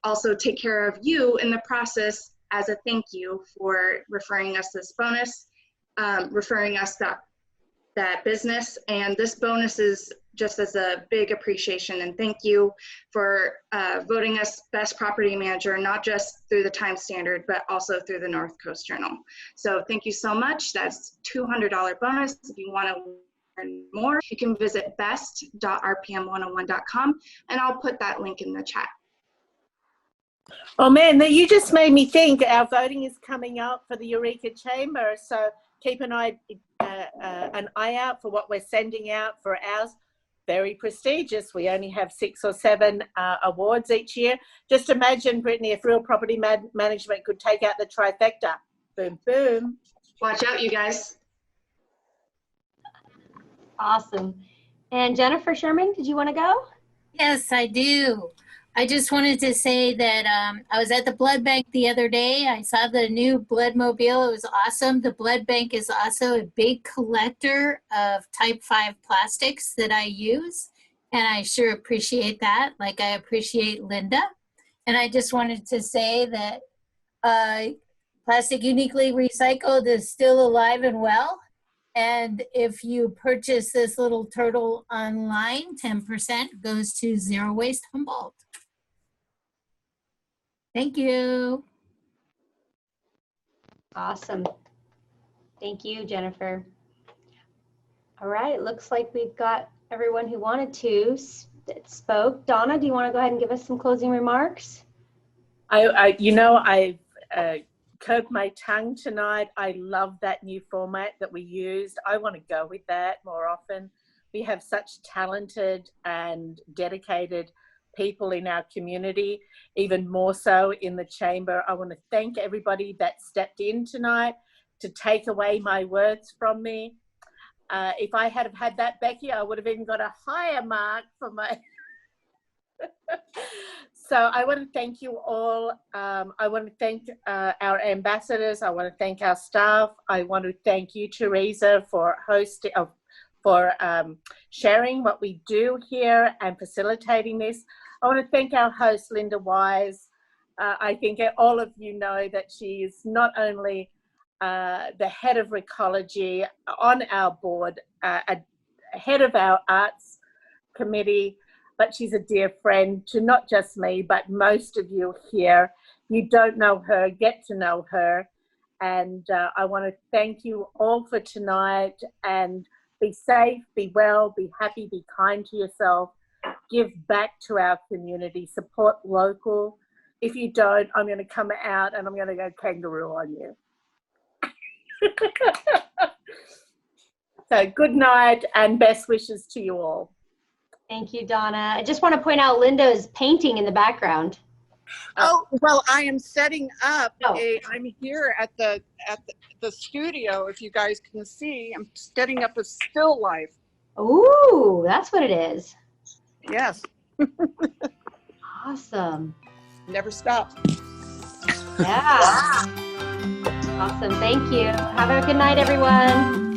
also take care of you in the process as a thank you for referring us this bonus, referring us that business. And this bonus is just as a big appreciation and thank you for voting us best property manager, not just through the Time Standard, but also through the North Coast Journal. So thank you so much. That's $200 bonus. If you want to learn more, you can visit best.rpm101.com, and I'll put that link in the chat. Oh man, you just made me think our voting is coming up for the Eureka Chamber. So keep an eye out for what we're sending out for ours. Very prestigious. We only have 6 or 7 awards each year. Just imagine, Brittany, if Real Property Management could take out the trifecta. Boom, boom. Watch out, you guys. Awesome. And Jennifer Sherman, did you want to go? Yes, I do. I just wanted to say that I was at the blood bank the other day. I saw the new blood mobile. It was awesome. The blood bank is also a big collector of type 5 plastics that I use. And I sure appreciate that, like I appreciate Linda. And I just wanted to say that Plastic Uniquely Recycled is still alive and well. And if you purchase this little turtle online, 10% goes to Zero Waste Humboldt. Thank you. Awesome. Thank you, Jennifer. All right, looks like we've got everyone who wanted to that spoke. Donna, do you want to go ahead and give us some closing remarks? I've curbed my tongue tonight. I love that new format that we used. I want to go with that more often. We have such talented and dedicated people in our community, even more so in the chamber. I want to thank everybody that stepped in tonight to take away my words from me. If I had have had that, Becky, I would have even got a higher mark for my... So I want to thank you all. I want to thank our ambassadors. I want to thank our staff. I want to thank you, Teresa, for hosting, for sharing what we do here and facilitating this. I want to thank our host, Linda Wise. I think all of you know that she is not only the head of Recology on our board, head of our arts committee, but she's a dear friend to not just me, but most of you here. You don't know her, get to know her. And I want to thank you all for tonight, and be safe, be well, be happy, be kind to yourself, give back to our community, support local. If you don't, I'm going to come out and I'm going to go kangaroo on you. So good night and best wishes to you all. Thank you, Donna. I just want to point out Linda is painting in the background. Oh, well, I am setting up I'm here at the studio. If you guys can see, I'm setting up a still life. Ooh, that's what it is. Yes. Awesome. Never stop. Yeah. Awesome. Thank you. Have a good night, everyone.